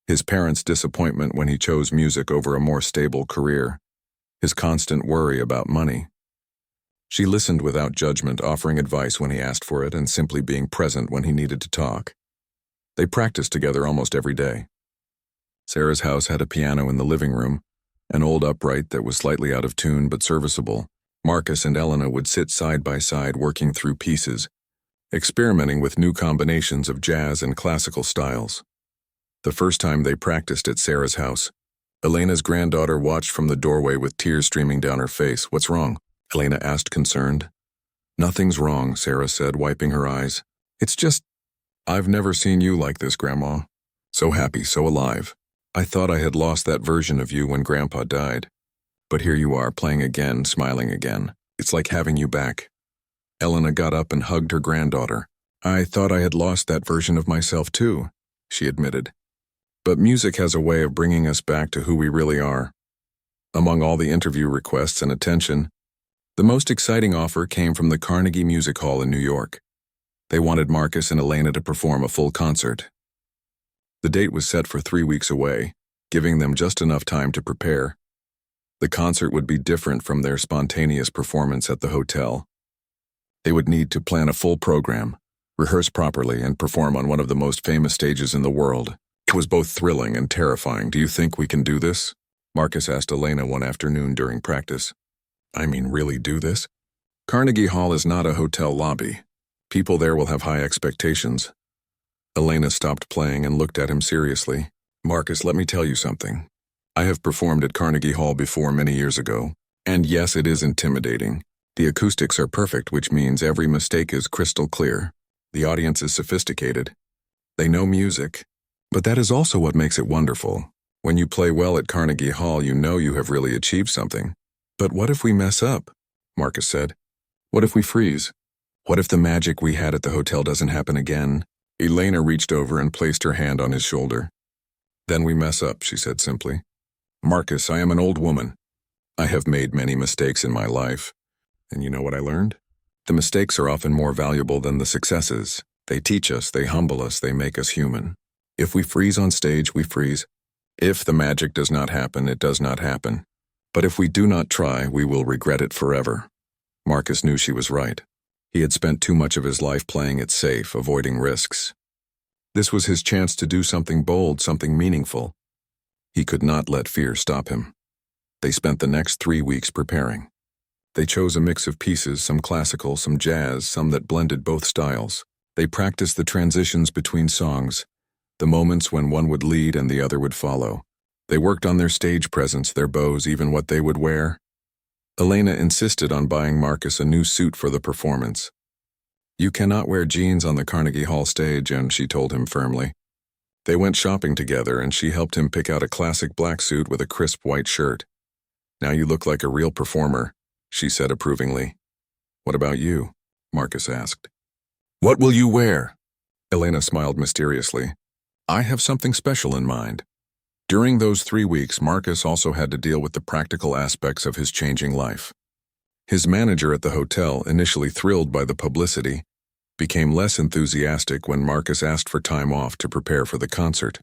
his parents' disappointment when he chose music over a more stable career, his constant worry about money. She listened without judgment, offering advice when he asked for it and simply being present when he needed to talk. They practiced together almost every day. Sarah's house had a piano in the living room, an old upright that was slightly out of tune but serviceable. Marcus and Elena would sit side by side working through pieces, experimenting with new combinations of jazz and classical styles. The first time they practiced at Sarah's house, Elena's granddaughter watched from the doorway with tears streaming down her face. What's wrong? Elena asked, concerned. Nothing's wrong, Sarah said, wiping her eyes. It's just, I've never seen you like this, Grandma. So happy, so alive. I thought I had lost that version of you when Grandpa died. But here you are, playing again, smiling again. It's like having you back. Elena got up and hugged her granddaughter. I thought I had lost that version of myself too, she admitted. But music has a way of bringing us back to who we really are. Among all the interview requests and attention, the most exciting offer came from the Carnegie Music Hall in New York. They wanted Marcus and Elena to perform a full concert. The date was set for 3 weeks away, giving them just enough time to prepare. The concert would be different from their spontaneous performance at the hotel. They would need to plan a full program, rehearse properly, and perform on one of the most famous stages in the world. It was both thrilling and terrifying. "Do you think we can do this?" Marcus asked Elena one afternoon during practice. "I mean, really do this?" "Carnegie Hall is not a hotel lobby. People there will have high expectations." Elena stopped playing and looked at him seriously. "Marcus, let me tell you something. I have performed at Carnegie Hall before many years ago, and yes, it is intimidating. The acoustics are perfect, which means every mistake is crystal clear. The audience is sophisticated. They know music. But that is also what makes it wonderful. When you play well at Carnegie Hall, you know you have really achieved something. But what if we mess up?" Marcus said. "What if we freeze? What if the magic we had at the hotel doesn't happen again?" Elena reached over and placed her hand on his shoulder. "Then we mess up," she said simply. "Marcus, I am an old woman. I have made many mistakes in my life. And you know what I learned? The mistakes are often more valuable than the successes. They teach us, they humble us, they make us human. If we freeze on stage, we freeze. If the magic does not happen, it does not happen. But if we do not try, we will regret it forever." Marcus knew she was right. He had spent too much of his life playing it safe, avoiding risks. This was his chance to do something bold, something meaningful. He could not let fear stop him. They spent the next 3 weeks preparing. They chose a mix of pieces, some classical, some jazz, some that blended both styles. They practiced the transitions between songs, the moments when one would lead and the other would follow. They worked on their stage presence, their bows, even what they would wear. Elena insisted on buying Marcus a new suit for the performance. "You cannot wear jeans on the Carnegie Hall stage," and she told him firmly. They went shopping together, and she helped him pick out a classic black suit with a crisp white shirt. "Now you look like a real performer," she said approvingly. "What about you?" Marcus asked. "What will you wear?" Elena smiled mysteriously. "I have something special in mind." During those 3 weeks, Marcus also had to deal with the practical aspects of his changing life. His manager at the hotel, initially thrilled by the publicity, became less enthusiastic when Marcus asked for time off to prepare for the concert.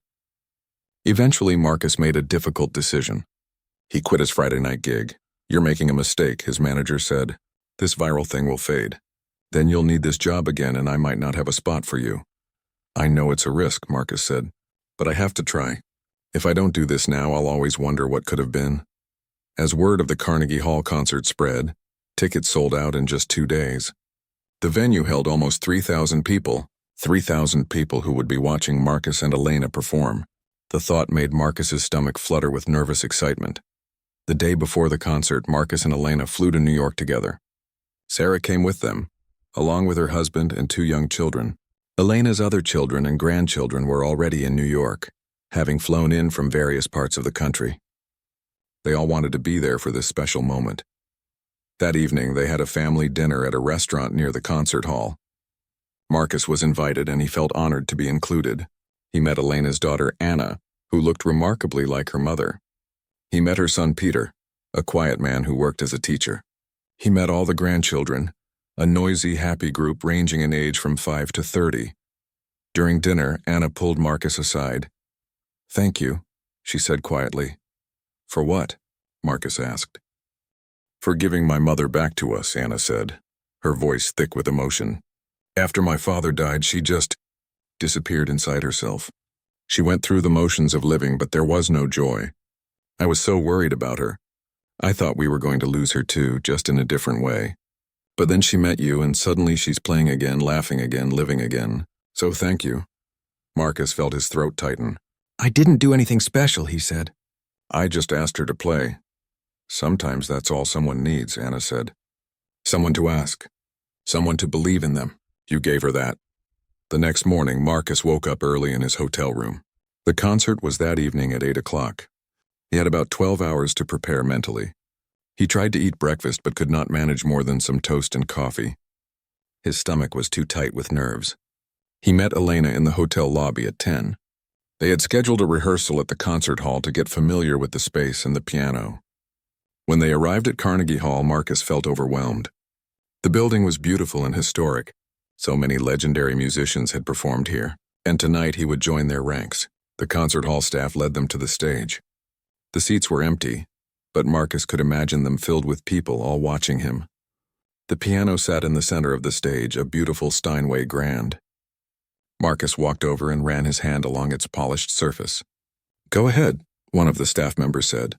Eventually, Marcus made a difficult decision. He quit his Friday night gig. "You're making a mistake," his manager said. "This viral thing will fade. Then you'll need this job again and I might not have a spot for you." "I know it's a risk," Marcus said, "but I have to try. If I don't do this now, I'll always wonder what could have been." As word of the Carnegie Hall concert spread, tickets sold out in just 2 days. The venue held almost 3,000 people, 3,000 people who would be watching Marcus and Elena perform. The thought made Marcus's stomach flutter with nervous excitement. The day before the concert, Marcus and Elena flew to New York together. Sarah came with them, along with her husband and 2 young children. Elena's other children and grandchildren were already in New York, having flown in from various parts of the country. They all wanted to be there for this special moment. That evening, they had a family dinner at a restaurant near the concert hall. Marcus was invited and he felt honored to be included. He met Elena's daughter, Anna, who looked remarkably like her mother. He met her son, Peter, a quiet man who worked as a teacher. He met all the grandchildren, a noisy, happy group ranging in age from 5 to 30. During dinner, Anna pulled Marcus aside. "Thank you," she said quietly. "For what?" Marcus asked. "For giving my mother back to us," Anna said, her voice thick with emotion. "After my father died, she just disappeared inside herself. She went through the motions of living, but there was no joy. I was so worried about her. I thought we were going to lose her too, just in a different way. But then she met you, and suddenly she's playing again, laughing again, living again. So thank you." Marcus felt his throat tighten. "I didn't do anything special," he said. "I just asked her to play." "Sometimes that's all someone needs," Anna said. "Someone to ask. Someone to believe in them. You gave her that." The next morning, Marcus woke up early in his hotel room. The concert was that evening at 8 o'clock. He had about 12 hours to prepare mentally. He tried to eat breakfast but could not manage more than some toast and coffee. His stomach was too tight with nerves. He met Elena in the hotel lobby at 10. They had scheduled a rehearsal at the concert hall to get familiar with the space and the piano. When they arrived at Carnegie Hall, Marcus felt overwhelmed. The building was beautiful and historic. So many legendary musicians had performed here, and tonight he would join their ranks. The concert hall staff led them to the stage. The seats were empty, but Marcus could imagine them filled with people all watching him. The piano sat in the center of the stage, a beautiful Steinway grand. Marcus walked over and ran his hand along its polished surface. "Go ahead," one of the staff members said.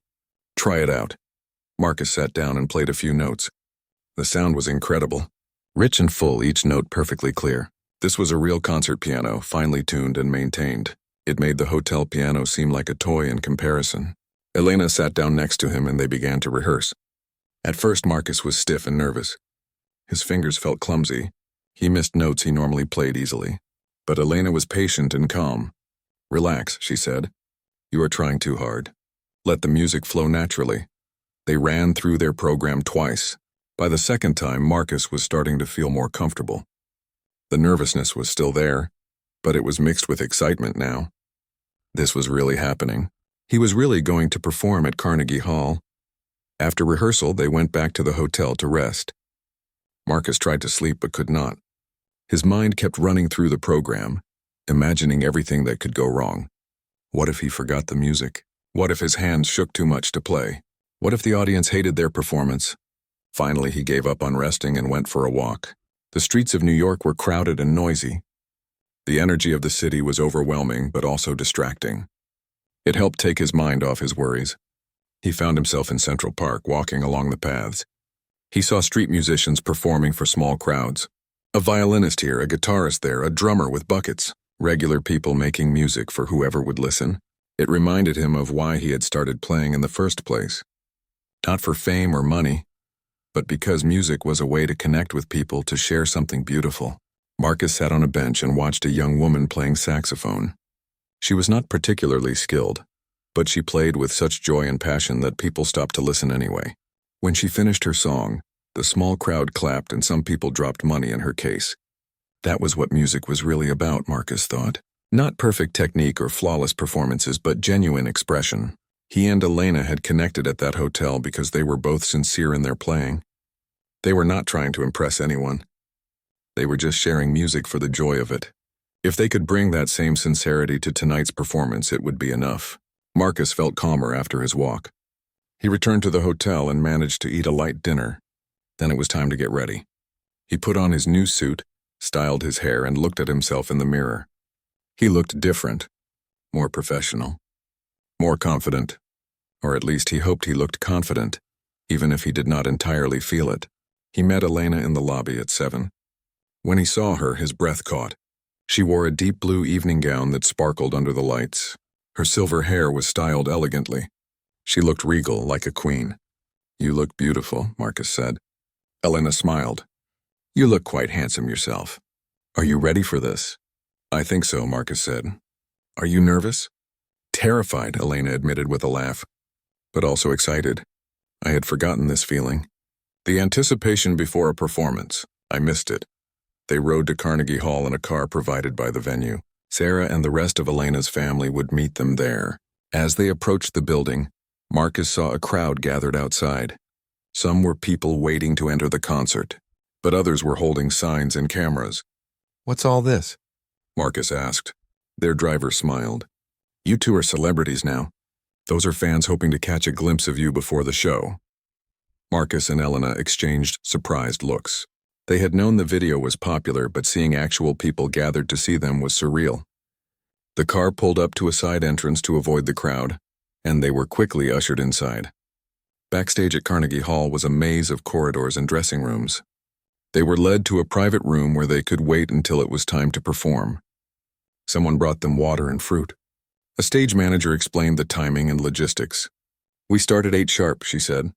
"Try it out." Marcus sat down and played a few notes. The sound was incredible. Rich and full, each note perfectly clear. This was a real concert piano, finely tuned and maintained. It made the hotel piano seem like a toy in comparison. Elena sat down next to him and they began to rehearse. At first, Marcus was stiff and nervous. His fingers felt clumsy. He missed notes he normally played easily. But Elena was patient and calm. "Relax," she said. "You are trying too hard. Let the music flow naturally." They ran through their program twice. By the second time, Marcus was starting to feel more comfortable. The nervousness was still there, but it was mixed with excitement now. This was really happening. He was really going to perform at Carnegie Hall. After rehearsal, they went back to the hotel to rest. Marcus tried to sleep but could not. His mind kept running through the program, imagining everything that could go wrong. What if he forgot the music? What if his hands shook too much to play? What if the audience hated their performance? Finally, he gave up on resting and went for a walk. The streets of New York were crowded and noisy. The energy of the city was overwhelming but also distracting. It helped take his mind off his worries. He found himself in Central Park, walking along the paths. He saw street musicians performing for small crowds. A violinist here, a guitarist there, a drummer with buckets. Regular people making music for whoever would listen. It reminded him of why he had started playing in the first place. Not for fame or money, but because music was a way to connect with people, to share something beautiful. Marcus sat on a bench and watched a young woman playing saxophone. She was not particularly skilled, but she played with such joy and passion that people stopped to listen anyway. When she finished her song, the small crowd clapped and some people dropped money in her case. That was what music was really about, Marcus thought. Not perfect technique or flawless performances, but genuine expression. He and Elena had connected at that hotel because they were both sincere in their playing. They were not trying to impress anyone. They were just sharing music for the joy of it. If they could bring that same sincerity to tonight's performance, it would be enough. Marcus felt calmer after his walk. He returned to the hotel and managed to eat a light dinner. Then it was time to get ready. He put on his new suit, styled his hair, and looked at himself in the mirror. He looked different, more professional, more confident, or at least he hoped he looked confident, even if he did not entirely feel it. He met Elena in the lobby at 7. When he saw her, his breath caught. She wore a deep blue evening gown that sparkled under the lights. Her silver hair was styled elegantly. She looked regal, like a queen. "You look beautiful," Marcus said. Elena smiled. "You look quite handsome yourself. Are you ready for this?" "I think so," Marcus said. "Are you nervous?" "Terrified," Elena admitted with a laugh, but also excited. I had forgotten this feeling. The anticipation before a performance. I missed it. They rode to Carnegie Hall in a car provided by the venue. Sarah and the rest of Elena's family would meet them there. As they approached the building, Marcus saw a crowd gathered outside. Some were people waiting to enter the concert, but others were holding signs and cameras. "What's all this?" Marcus asked. Their driver smiled. "You two are celebrities now. Those are fans hoping to catch a glimpse of you before the show." Marcus and Elena exchanged surprised looks. They had known the video was popular, but seeing actual people gathered to see them was surreal. The car pulled up to a side entrance to avoid the crowd, and they were quickly ushered inside. Backstage at Carnegie Hall was a maze of corridors and dressing rooms. They were led to a private room where they could wait until it was time to perform. Someone brought them water and fruit. A stage manager explained the timing and logistics. "We start at 8 sharp," she said.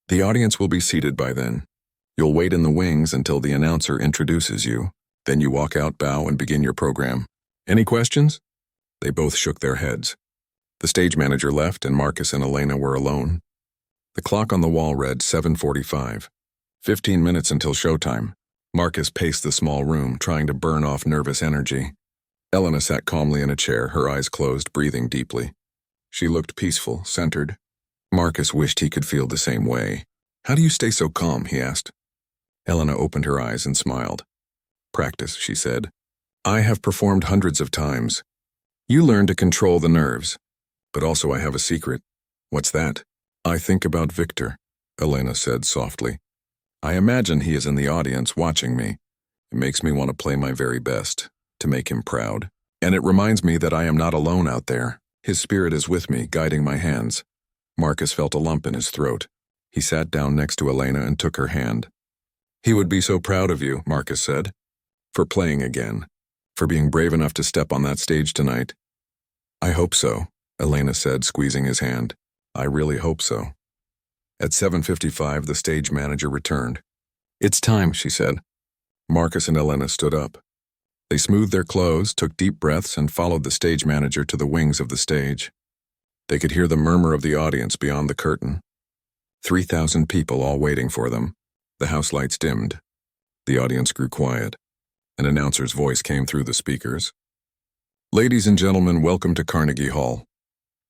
"The audience will be seated by then. You'll wait in the wings until the announcer introduces you. Then you walk out, bow, and begin your program. Any questions?" They both shook their heads. The stage manager left, and Marcus and Elena were alone. The clock on the wall read 7:45. 15 minutes until showtime. Marcus paced the small room, trying to burn off nervous energy. Elena sat calmly in a chair, her eyes closed, breathing deeply. She looked peaceful, centered. Marcus wished he could feel the same way. "How do you stay so calm?" he asked. Elena opened her eyes and smiled. "Practice," she said. "I have performed hundreds of times. You learn to control the nerves. But also I have a secret." "What's that?" "I think about Victor," Elena said softly. I imagine he is in the audience watching me. It makes me want to play my very best, to make him proud. And it reminds me that I am not alone out there. His spirit is with me, guiding my hands. Marcus felt a lump in his throat. He sat down next to Elena and took her hand. He would be so proud of you, Marcus said, for playing again, for being brave enough to step on that stage tonight. I hope so, Elena said, squeezing his hand. I really hope so. At 7:55, the stage manager returned. It's time, she said. Marcus and Elena stood up. They smoothed their clothes, took deep breaths, and followed the stage manager to the wings of the stage. They could hear the murmur of the audience beyond the curtain. 3,000 people all waiting for them. The house lights dimmed. The audience grew quiet. An announcer's voice came through the speakers. Ladies and gentlemen, welcome to Carnegie Hall.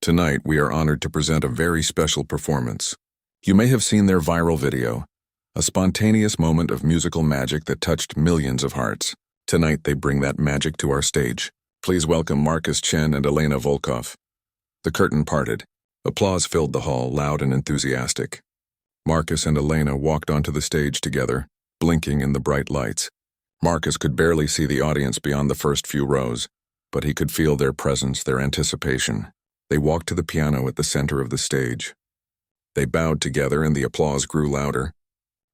Tonight, we are honored to present a very special performance. You may have seen their viral video, a spontaneous moment of musical magic that touched millions of hearts. Tonight, they bring that magic to our stage. Please welcome Marcus Chen and Elena Volkov. The curtain parted. Applause filled the hall, loud and enthusiastic. Marcus and Elena walked onto the stage together, blinking in the bright lights. Marcus could barely see the audience beyond the first few rows, but he could feel their presence, their anticipation. They walked to the piano at the center of the stage. They bowed together and the applause grew louder.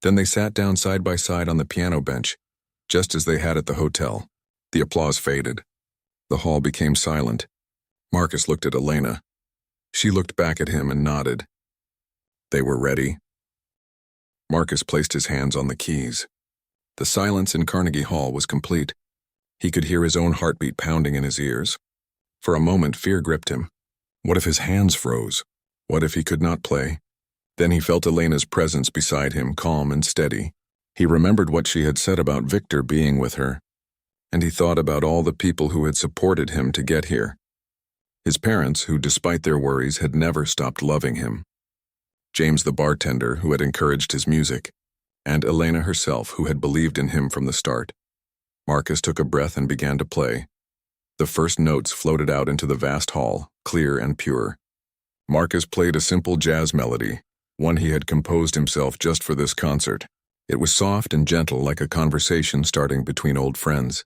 Then they sat down side by side on the piano bench, just as they had at the hotel. The applause faded. The hall became silent. Marcus looked at Elena. She looked back at him and nodded. They were ready. Marcus placed his hands on the keys. The silence in Carnegie Hall was complete. He could hear his own heartbeat pounding in his ears. For a moment, fear gripped him. What if his hands froze? What if he could not play? Then he felt Elena's presence beside him, calm and steady. He remembered what she had said about Victor being with her, and he thought about all the people who had supported him to get here. His parents, who despite their worries had never stopped loving him. James the bartender, who had encouraged his music, and Elena herself, who had believed in him from the start. Marcus took a breath and began to play. The first notes floated out into the vast hall, clear and pure. Marcus played a simple jazz melody, one he had composed himself just for this concert. It was soft and gentle, like a conversation starting between old friends.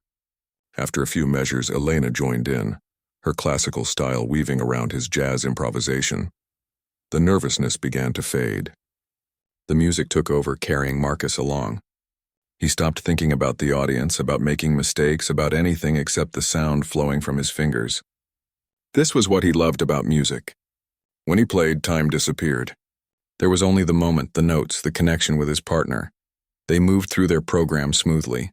After a few measures, Elena joined in, her classical style weaving around his jazz improvisation. The nervousness began to fade. The music took over, carrying Marcus along. He stopped thinking about the audience, about making mistakes, about anything except the sound flowing from his fingers. This was what he loved about music. When he played, time disappeared. There was only the moment, the notes, the connection with his partner. They moved through their program smoothly.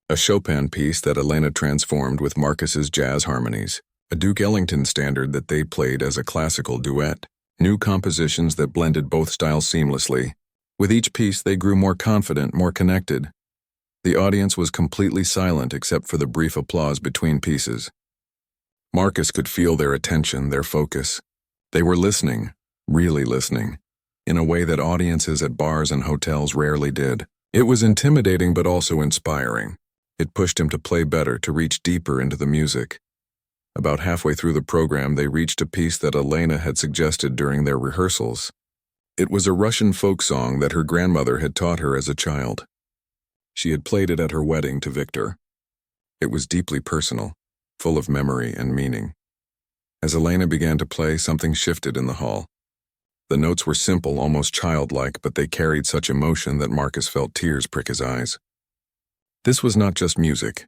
A Chopin piece that Elena transformed with Marcus's jazz harmonies, a Duke Ellington standard that they played as a classical duet, new compositions that blended both styles seamlessly. With each piece, they grew more confident, more connected. The audience was completely silent except for the brief applause between pieces. Marcus could feel their attention, their focus. They were listening, really listening, in a way that audiences at bars and hotels rarely did. It was intimidating but also inspiring. It pushed him to play better, to reach deeper into the music. About halfway through the program, they reached a piece that Elena had suggested during their rehearsals. It was a Russian folk song that her grandmother had taught her as a child. She had played it at her wedding to Victor. It was deeply personal, full of memory and meaning. As Elena began to play, something shifted in the hall. The notes were simple, almost childlike, but they carried such emotion that Marcus felt tears prick his eyes. This was not just music.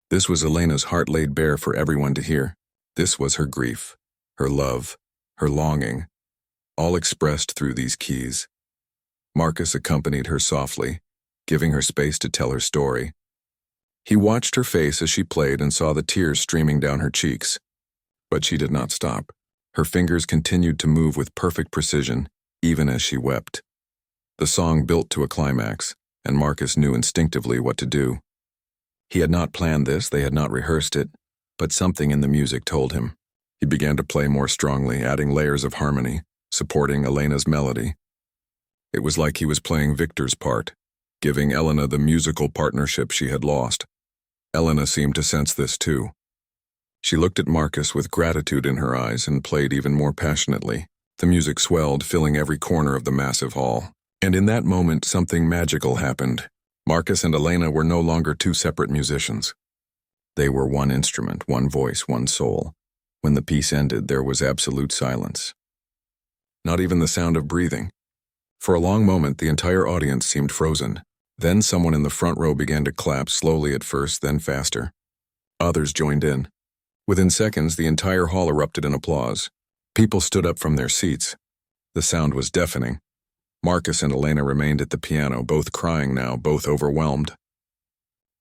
This was Elena's heart laid bare for everyone to hear. This was her grief, her love, her longing, all expressed through these keys. Marcus accompanied her softly, giving her space to tell her story. He watched her face as she played and saw the tears streaming down her cheeks. But she did not stop. Her fingers continued to move with perfect precision, even as she wept. The song built to a climax, and Marcus knew instinctively what to do. He had not planned this, they had not rehearsed it, but something in the music told him. He began to play more strongly, adding layers of harmony, supporting Elena's melody. It was like he was playing Victor's part, giving Elena the musical partnership she had lost. Elena seemed to sense this too. She looked at Marcus with gratitude in her eyes and played even more passionately. The music swelled, filling every corner of the massive hall. And in that moment, something magical happened. Marcus and Elena were no longer two separate musicians. They were one instrument, one voice, one soul. When the piece ended, there was absolute silence. Not even the sound of breathing. For a long moment, the entire audience seemed frozen. Then someone in the front row began to clap, slowly at first, then faster. Others joined in. Within seconds, the entire hall erupted in applause. People stood up from their seats. The sound was deafening. Marcus and Elena remained at the piano, both crying now, both overwhelmed.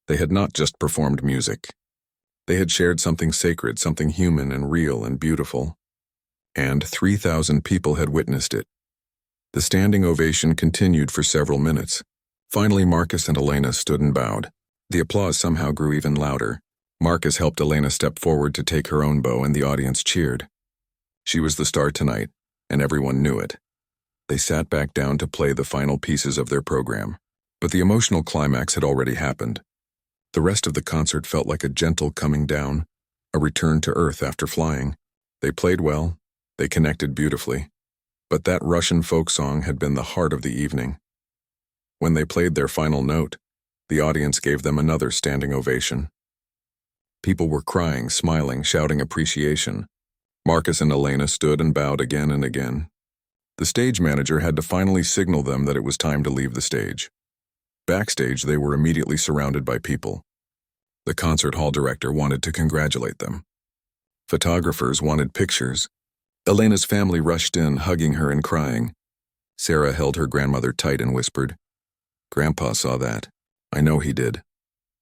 They had not just performed music. They had shared something sacred, something human and real and beautiful. And 3,000 people had witnessed it. The standing ovation continued for several minutes. Finally, Marcus and Elena stood and bowed. The applause somehow grew even louder. Marcus helped Elena step forward to take her own bow, and the audience cheered. She was the star tonight, and everyone knew it. They sat back down to play the final pieces of their program. But the emotional climax had already happened. The rest of the concert felt like a gentle coming down, a return to earth after flying. They played well, they connected beautifully. But that Russian folk song had been the heart of the evening. When they played their final note, the audience gave them another standing ovation. People were crying, smiling, shouting appreciation. Marcus and Elena stood and bowed again and again. The stage manager had to finally signal them that it was time to leave the stage. Backstage, they were immediately surrounded by people. The concert hall director wanted to congratulate them. Photographers wanted pictures. Elena's family rushed in, hugging her and crying. Sarah held her grandmother tight and whispered, "Grandpa saw that. I know he did."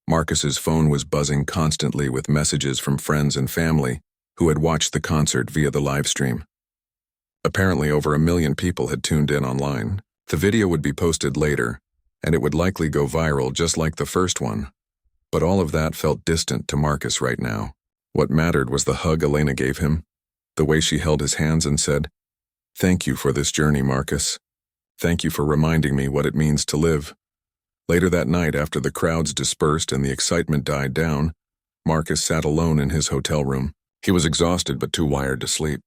Marcus's phone was buzzing constantly with messages from friends and family who had watched the concert via the live stream. Apparently, over 1 million people had tuned in online. The video would be posted later, and it would likely go viral just like the first one. But all of that felt distant to Marcus right now. What mattered was the hug Elena gave him, the way she held his hands and said, "Thank you for this journey, Marcus. Thank you for reminding me what it means to live." Later that night, after the crowds dispersed and the excitement died down, Marcus sat alone in his hotel room. He was exhausted but too wired to sleep.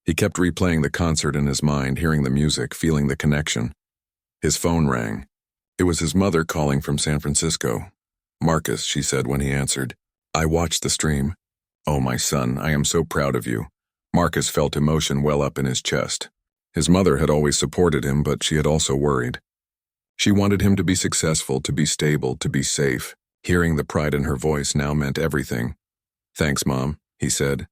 He kept replaying the concert in his mind, hearing the music, feeling the connection. His phone rang. It was his mother calling from San Francisco. "Marcus," she said when he answered, "I watched the stream. Oh, my son, I am so proud of you." Marcus felt emotion well up in his chest. His mother had always supported him, but she had also worried. She wanted him to be successful, to be stable, to be safe. Hearing the pride in her voice now meant everything. "Thanks, Mom," he said.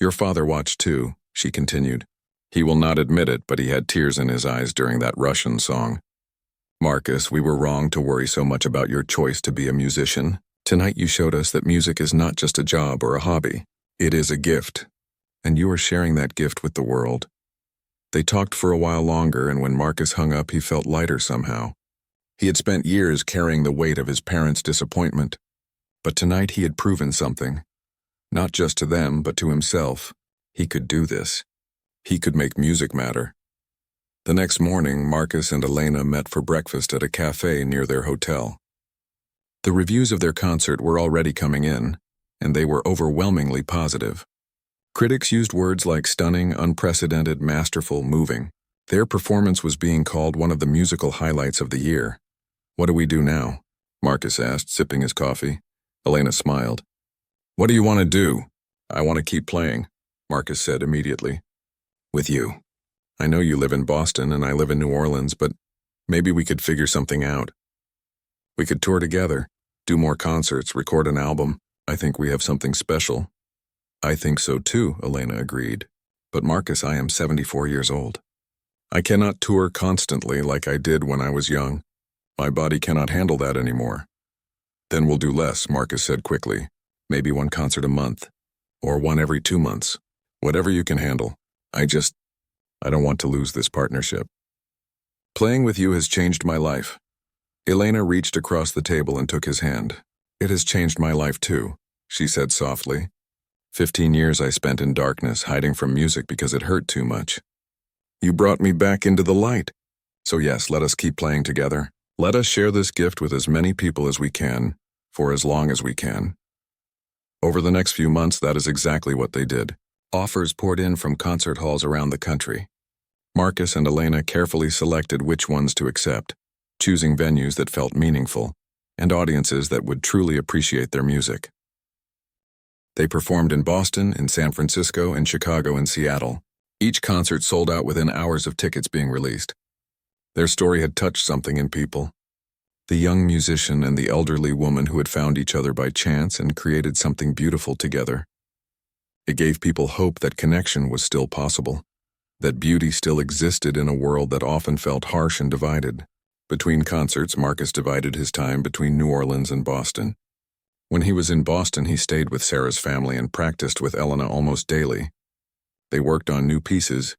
"Your father watched too," she continued. "He will not admit it, but he had tears in his eyes during that Russian song." "Marcus, we were wrong to worry so much about your choice to be a musician. Tonight you showed us that music is not just a job or a hobby. It is a gift. And you are sharing that gift with the world." They talked for a while longer, and when Marcus hung up, he felt lighter somehow. He had spent years carrying the weight of his parents' disappointment. But tonight he had proven something. Not just to them, but to himself. He could do this. He could make music matter. The next morning, Marcus and Elena met for breakfast at a cafe near their hotel. The reviews of their concert were already coming in, and they were overwhelmingly positive. Critics used words like stunning, unprecedented, masterful, moving. Their performance was being called one of the musical highlights of the year. "What do we do now?" Marcus asked, sipping his coffee. Elena smiled. "What do you want to do?" "I want to keep playing," Marcus said immediately. "With you. I know you live in Boston and I live in New Orleans, but maybe we could figure something out. We could tour together, do more concerts, record an album. I think we have something special." "I think so too," Elena agreed. "But Marcus, I am 74 years old. I cannot tour constantly like I did when I was young. My body cannot handle that anymore." "Then we'll do less," Marcus said quickly. "Maybe one concert a month, or one every 2 months. Whatever you can handle. I don't want to lose this partnership. Playing with you has changed my life." Elena reached across the table and took his hand. "It has changed my life too," she said softly. 15 years I spent in darkness, hiding from music because it hurt too much. You brought me back into the light. So yes, let us keep playing together. Let us share this gift with as many people as we can, for as long as we can." Over the next few months, that is exactly what they did. Offers poured in from concert halls around the country. Marcus and Elena carefully selected which ones to accept, choosing venues that felt meaningful and audiences that would truly appreciate their music. They performed in Boston, in San Francisco, in Chicago, and Seattle. Each concert sold out within hours of tickets being released. Their story had touched something in people. The young musician and the elderly woman who had found each other by chance and created something beautiful together. It gave people hope that connection was still possible, that beauty still existed in a world that often felt harsh and divided. Between concerts, Marcus divided his time between New Orleans and Boston. When he was in Boston, he stayed with Sarah's family and practiced with Elena almost daily. They worked on new pieces,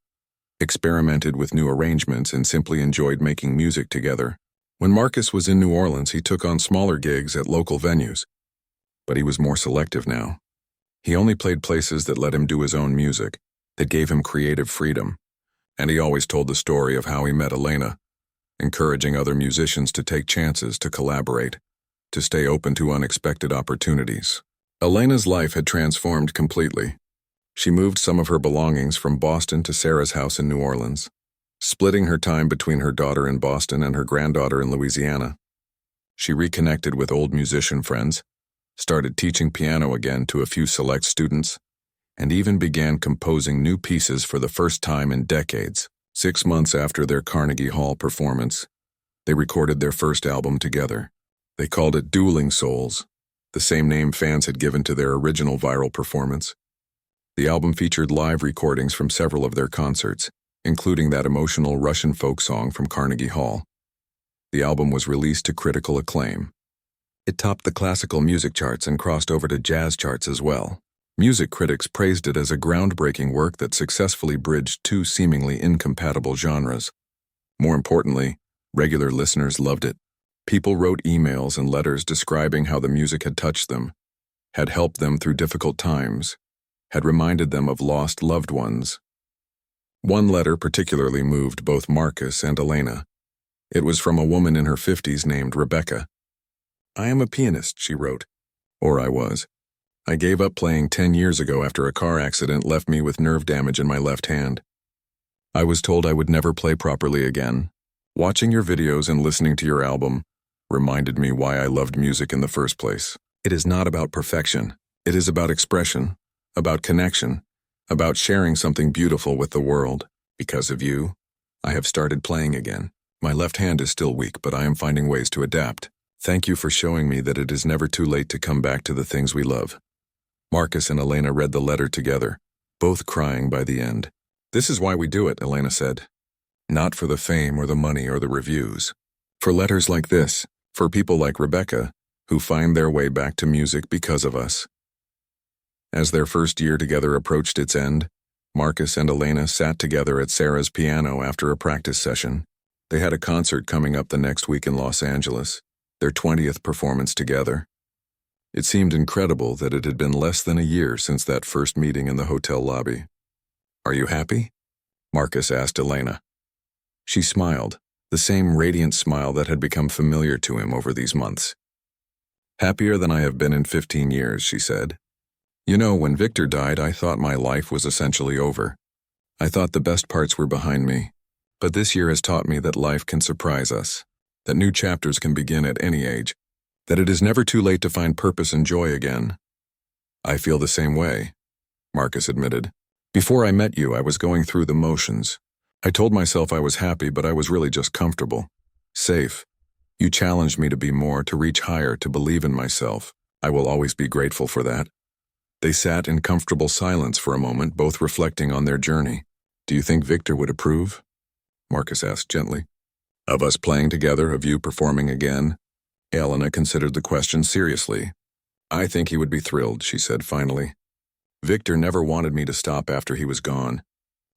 experimented with new arrangements, and simply enjoyed making music together. When Marcus was in New Orleans, he took on smaller gigs at local venues. But he was more selective now. He only played places that let him do his own music, that gave him creative freedom. And he always told the story of how he met Elena, encouraging other musicians to take chances, to collaborate, to stay open to unexpected opportunities. Elena's life had transformed completely. She moved some of her belongings from Boston to Sarah's house in New Orleans, splitting her time between her daughter in Boston and her granddaughter in Louisiana. She reconnected with old musician friends, started teaching piano again to a few select students, and even began composing new pieces for the first time in decades. 6 months after their Carnegie Hall performance, they recorded their first album together. They called it Dueling Souls, the same name fans had given to their original viral performance. The album featured live recordings from several of their concerts, including that emotional Russian folk song from Carnegie Hall. The album was released to critical acclaim. It topped the classical music charts and crossed over to jazz charts as well. Music critics praised it as a groundbreaking work that successfully bridged two seemingly incompatible genres. More importantly, regular listeners loved it. People wrote emails and letters describing how the music had touched them, had helped them through difficult times, had reminded them of lost loved ones. One letter particularly moved both Marcus and Elena. It was from a woman in her 50s named Rebecca. "I am a pianist," she wrote. "Or I was. I gave up playing 10 years ago after a car accident left me with nerve damage in my left hand. I was told I would never play properly again. Watching your videos and listening to your album reminded me why I loved music in the first place. It is not about perfection. It is about expression, about connection, about sharing something beautiful with the world. Because of you, I have started playing again. My left hand is still weak, but I am finding ways to adapt. Thank you for showing me that it is never too late to come back to the things we love." Marcus and Elena read the letter together, both crying by the end. "This is why we do it," Elena said. "Not for the fame or the money or the reviews. For letters like this, for people like Rebecca, who find their way back to music because of us." As their first year together approached its end, Marcus and Elena sat together at Sarah's piano after a practice session. They had a concert coming up the next week in Los Angeles, their 20th performance together. It seemed incredible that it had been less than a year since that first meeting in the hotel lobby. "Are you happy?" Marcus asked Elena. She smiled, the same radiant smile that had become familiar to him over these months. "Happier than I have been in 15 years, she said. "You know, when Victor died, I thought my life was essentially over. I thought the best parts were behind me. But this year has taught me that life can surprise us, that new chapters can begin at any age, that it is never too late to find purpose and joy again." "I feel the same way," Marcus admitted. "Before I met you, I was going through the motions. I told myself I was happy, but I was really just comfortable, safe. You challenged me to be more, to reach higher, to believe in myself. I will always be grateful for that." They sat in comfortable silence for a moment, both reflecting on their journey. "Do you think Victor would approve?" Marcus asked gently. "Of us playing together, of you performing again?" Elena considered the question seriously. "I think he would be thrilled," she said finally. "Victor never wanted me to stop after he was gone.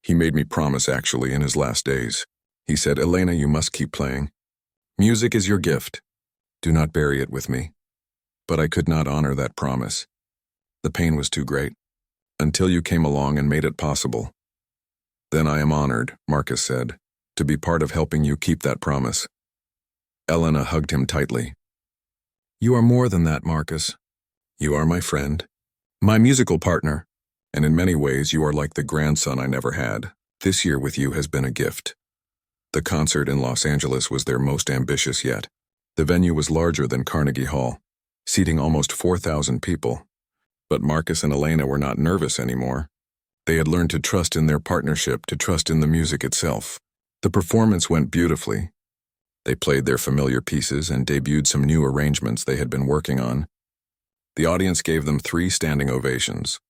He made me promise, actually, in his last days. He said, 'Elena, you must keep playing. Music is your gift. Do not bury it with me.' But I could not honor that promise. The pain was too great. Until you came along and made it possible. Then I am honored," Marcus said, "to be part of helping you keep that promise." Elena hugged him tightly. "You are more than that, Marcus. You are my friend, my musical partner, and in many ways you are like the grandson I never had." This year with you has been a gift. The concert in Los Angeles was their most ambitious yet. The venue was larger than Carnegie Hall, seating almost 4,000 people. But Marcus and Elena were not nervous anymore. They had learned to trust in their partnership, to trust in the music itself. The performance went beautifully. They played their familiar pieces and debuted some new arrangements they had been working on. The audience gave them 3 standing ovations.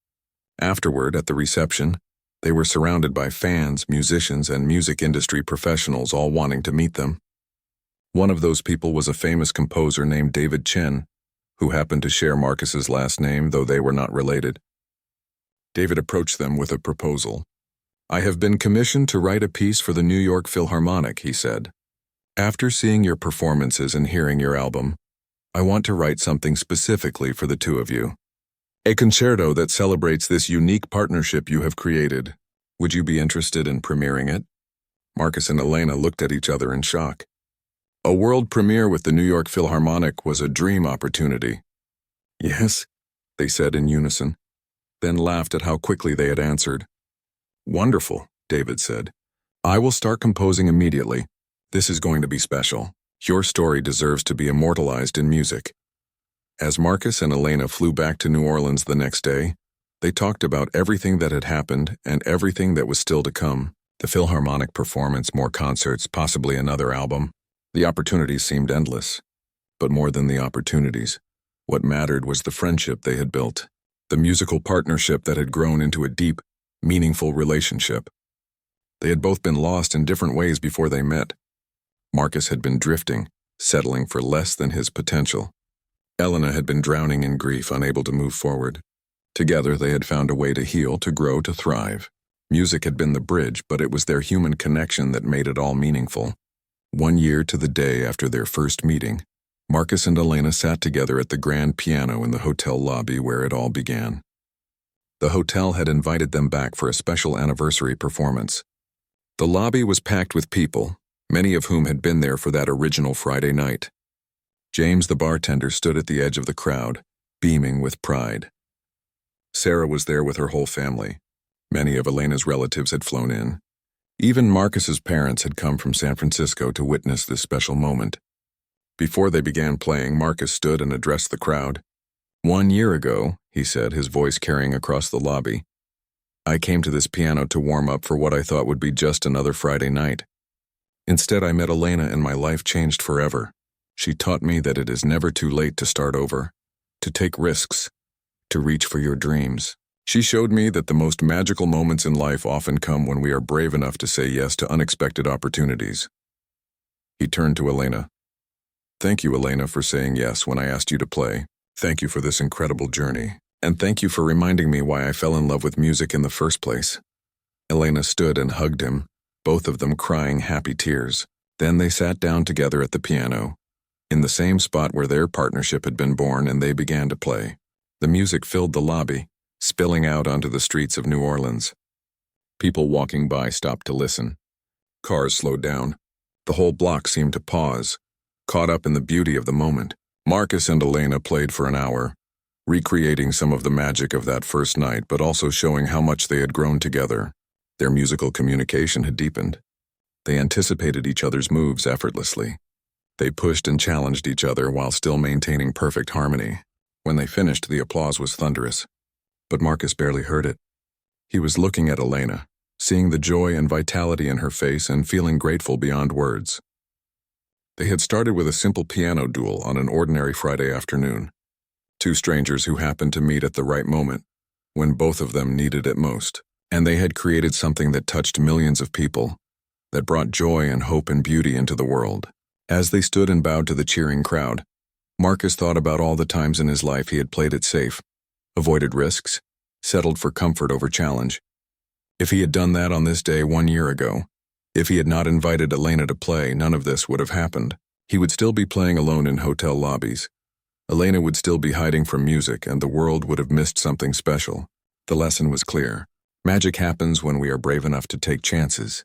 Afterward, at the reception, they were surrounded by fans, musicians, and music industry professionals all wanting to meet them. One of those people was a famous composer named David Chen, who happened to share Marcus's last name, though they were not related. David approached them with a proposal. "I have been commissioned to write a piece for the New York Philharmonic," he said. "After seeing your performances and hearing your album, I want to write something specifically for the 2 of you. A concerto that celebrates this unique partnership you have created. Would you be interested in premiering it?" Marcus and Elena looked at each other in shock. A world premiere with the New York Philharmonic was a dream opportunity. "Yes," they said in unison, then laughed at how quickly they had answered. "Wonderful," David said. "I will start composing immediately. This is going to be special. Your story deserves to be immortalized in music." As Marcus and Elena flew back to New Orleans the next day, they talked about everything that had happened and everything that was still to come. The Philharmonic performance, more concerts, possibly another album. The opportunities seemed endless. But more than the opportunities, what mattered was the friendship they had built, the musical partnership that had grown into a deep, meaningful relationship. They had both been lost in different ways before they met. Marcus had been drifting, settling for less than his potential. Elena had been drowning in grief, unable to move forward. Together they had found a way to heal, to grow, to thrive. Music had been the bridge, but it was their human connection that made it all meaningful. 1 year to the day after their first meeting, Marcus and Elena sat together at the grand piano in the hotel lobby where it all began. The hotel had invited them back for a special anniversary performance. The lobby was packed with people, many of whom had been there for that original Friday night. James, the bartender, stood at the edge of the crowd, beaming with pride. Sarah was there with her whole family. Many of Elena's relatives had flown in. Even Marcus's parents had come from San Francisco to witness this special moment. Before they began playing, Marcus stood and addressed the crowd. "1 year ago," he said, his voice carrying across the lobby, "I came to this piano to warm up for what I thought would be just another Friday night. Instead, I met Elena and my life changed forever. She taught me that it is never too late to start over, to take risks, to reach for your dreams. She showed me that the most magical moments in life often come when we are brave enough to say yes to unexpected opportunities." He turned to Elena. "Thank you, Elena, for saying yes when I asked you to play. Thank you for this incredible journey. And thank you for reminding me why I fell in love with music in the first place." Elena stood and hugged him, both of them crying happy tears. Then they sat down together at the piano, in the same spot where their partnership had been born, and they began to play. The music filled the lobby, spilling out onto the streets of New Orleans. People walking by stopped to listen. Cars slowed down. The whole block seemed to pause, caught up in the beauty of the moment. Marcus and Elena played for an hour, recreating some of the magic of that first night, but also showing how much they had grown together. Their musical communication had deepened. They anticipated each other's moves effortlessly. They pushed and challenged each other while still maintaining perfect harmony. When they finished, the applause was thunderous. But Marcus barely heard it. He was looking at Elena, seeing the joy and vitality in her face and feeling grateful beyond words. They had started with a simple piano duel on an ordinary Friday afternoon. 2 strangers who happened to meet at the right moment, when both of them needed it most. And they had created something that touched millions of people, that brought joy and hope and beauty into the world. As they stood and bowed to the cheering crowd, Marcus thought about all the times in his life he had played it safe, avoided risks, settled for comfort over challenge. If he had done that on this day 1 year ago, if he had not invited Elena to play, none of this would have happened. He would still be playing alone in hotel lobbies. Elena would still be hiding from music, and the world would have missed something special. The lesson was clear. Magic happens when we are brave enough to take chances.